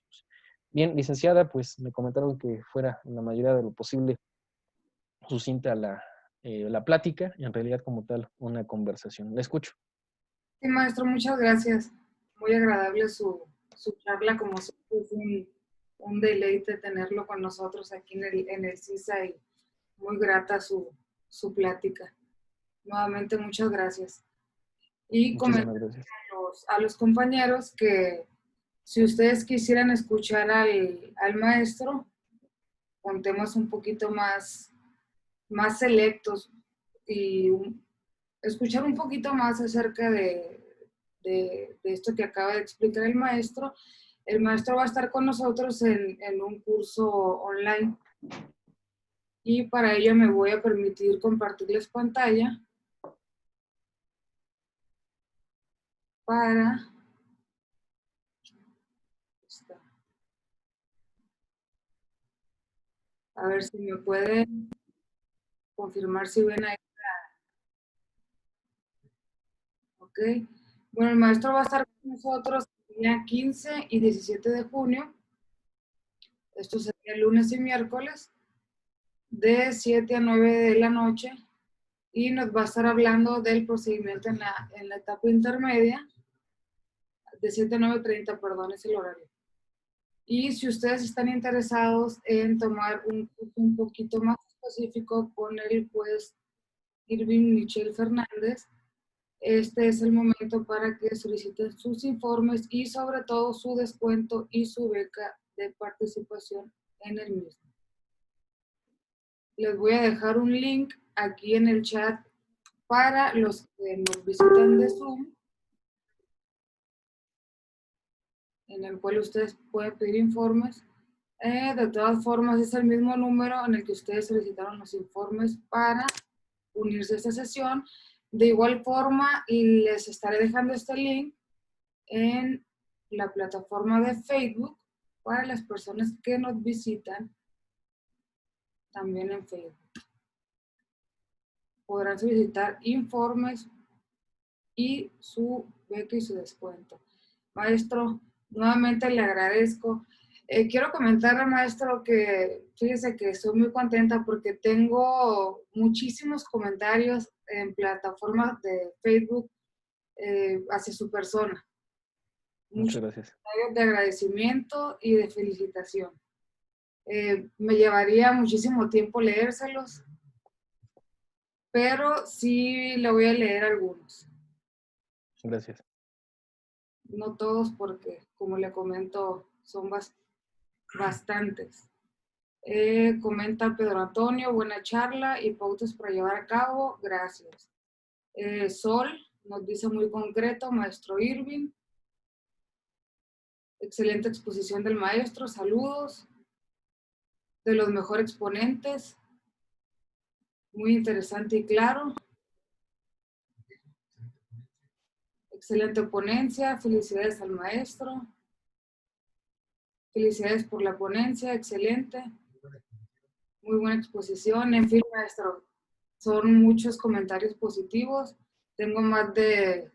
Bien, licenciada, pues me comentaron que fuera en la mayoría de lo posible sucinta la plática y en realidad como tal una conversación. La escucho. Sí, maestro, muchas gracias. Muy agradable su charla, como siempre es un deleite tenerlo con nosotros aquí en el CISA y muy grata su plática. Nuevamente, muchas gracias. Y comentar Muchísimas gracias. a los compañeros que si ustedes quisieran escuchar al maestro con temas un poquito más selectos y escuchar un poquito más acerca de esto que acaba de explicar el maestro va a estar con nosotros en un curso online y para ello me voy a permitir compartirles pantalla para... A ver si me pueden confirmar si ven ahí. Ok. Bueno, el maestro va a estar con nosotros el día 15 y 17 de junio. Esto sería lunes y miércoles, de 7 a 9 de la noche. Y nos va a estar hablando del procedimiento en la etapa intermedia, de 7 a 9:30, perdón, es el horario. Y si ustedes están interesados en tomar un curso un poquito más específico con el juez Irving Michel Fernández, este es el momento para que soliciten sus informes y sobre todo su descuento y su beca de participación en el mismo. Les voy a dejar un link aquí en el chat para los que nos visitan de Zoom, en el cual ustedes pueden pedir informes. De todas formas, es el mismo número en el que ustedes solicitaron los informes para unirse a esta sesión. De igual forma, les estaré dejando este link en la plataforma de Facebook para las personas que nos visitan también en Facebook. Podrán solicitar informes y su beca y su descuento. Maestro, nuevamente le agradezco. Quiero comentarle, maestro, que fíjese que estoy muy contenta porque tengo muchísimos comentarios en plataformas de Facebook hacia su persona. Muchas Muchos gracias. comentarios de agradecimiento y de felicitación. Me llevaría muchísimo tiempo leérselos, pero sí le voy a leer algunos. Gracias. No todos porque, como le comento, son bastantes. Comenta Pedro Antonio, buena charla y pautas para llevar a cabo, gracias. Sol nos dice muy concreto, maestro Irving. Excelente exposición del maestro, saludos. De los mejores exponentes, muy interesante y claro. Excelente ponencia, felicidades al maestro. Felicidades por la ponencia, excelente. Muy buena exposición. En fin, maestro, son muchos comentarios positivos. Tengo más de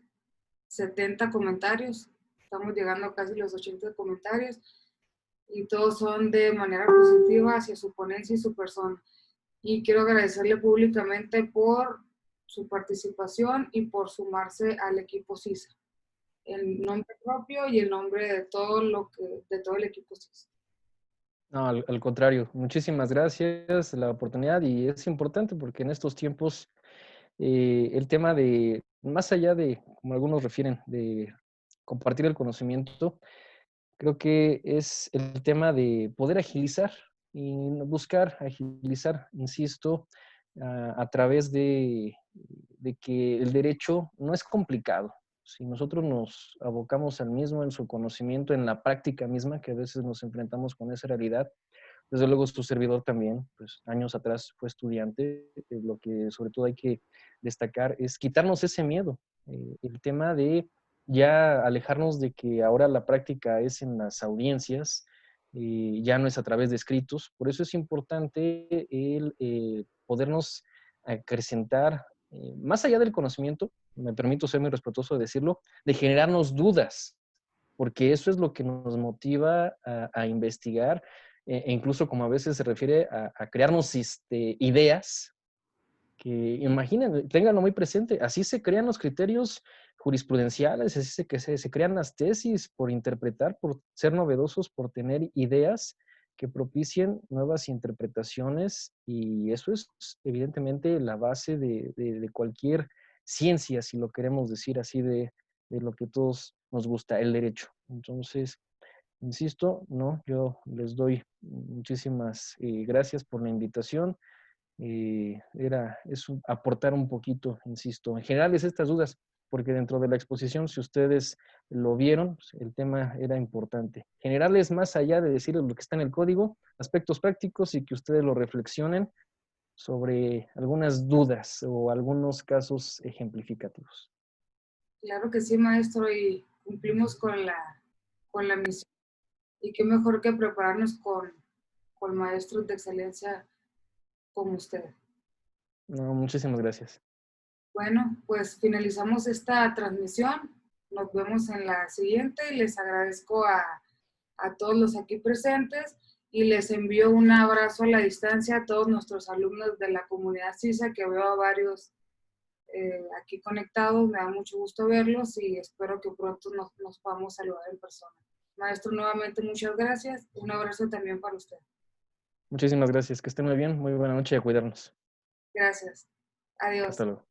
70 comentarios. Estamos llegando a casi los 80 comentarios. Y todos son de manera positiva hacia su ponencia y su persona. Y quiero agradecerle públicamente por su participación y por sumarse al equipo CISA. El nombre propio y el nombre de todo el equipo CISA. No, al contrario, muchísimas gracias la oportunidad y es importante porque en estos tiempos el tema de, más allá de, como algunos refieren, de compartir el conocimiento, creo que es el tema de poder agilizar y buscar agilizar, insisto, a través de que el derecho no es complicado. O Si nosotros nos abocamos al mismo en su conocimiento, en la práctica misma, que a veces nos enfrentamos con esa realidad, desde luego su servidor también, pues años atrás fue estudiante, lo que sobre todo hay que destacar es quitarnos ese miedo, el tema de ya alejarnos de que ahora la práctica es en las audiencias, ya no es a través de escritos, por eso es importante el podernos acrecentar, más allá del conocimiento, me permito ser muy respetuoso de decirlo, de generarnos dudas, porque eso es lo que nos motiva a investigar, e incluso como a veces se refiere a crearnos ideas que imaginen, ténganlo muy presente, así se crean los criterios jurisprudenciales, así se crean las tesis por interpretar, por ser novedosos, por tener ideas que propicien nuevas interpretaciones y eso es evidentemente la base de cualquier ciencia, si lo queremos decir así, de lo que todos nos gusta, el derecho. Entonces, insisto, no, yo les doy muchísimas gracias por la invitación. Aportar un poquito, insisto. En general es estas dudas, porque dentro de la exposición, si ustedes lo vieron, pues, el tema era importante. Generarles más allá de decirles lo que está en el código, aspectos prácticos y que ustedes lo reflexionen sobre algunas dudas o algunos casos ejemplificativos. Claro que sí, maestro, y cumplimos con la misión. Y qué mejor que prepararnos con maestros de excelencia como usted. No, muchísimas gracias. Bueno, pues finalizamos esta transmisión. Nos vemos en la siguiente. Les agradezco a todos los aquí presentes y les envío un abrazo a la distancia a todos nuestros alumnos de la comunidad CISA, que veo a varios aquí conectados. Me da mucho gusto verlos y espero que pronto nos podamos saludar en persona. Maestro, nuevamente muchas gracias. Un abrazo también para usted. Muchísimas gracias. Que estén muy bien. Muy buena noche y a cuidarnos. Gracias. Adiós. Hasta luego.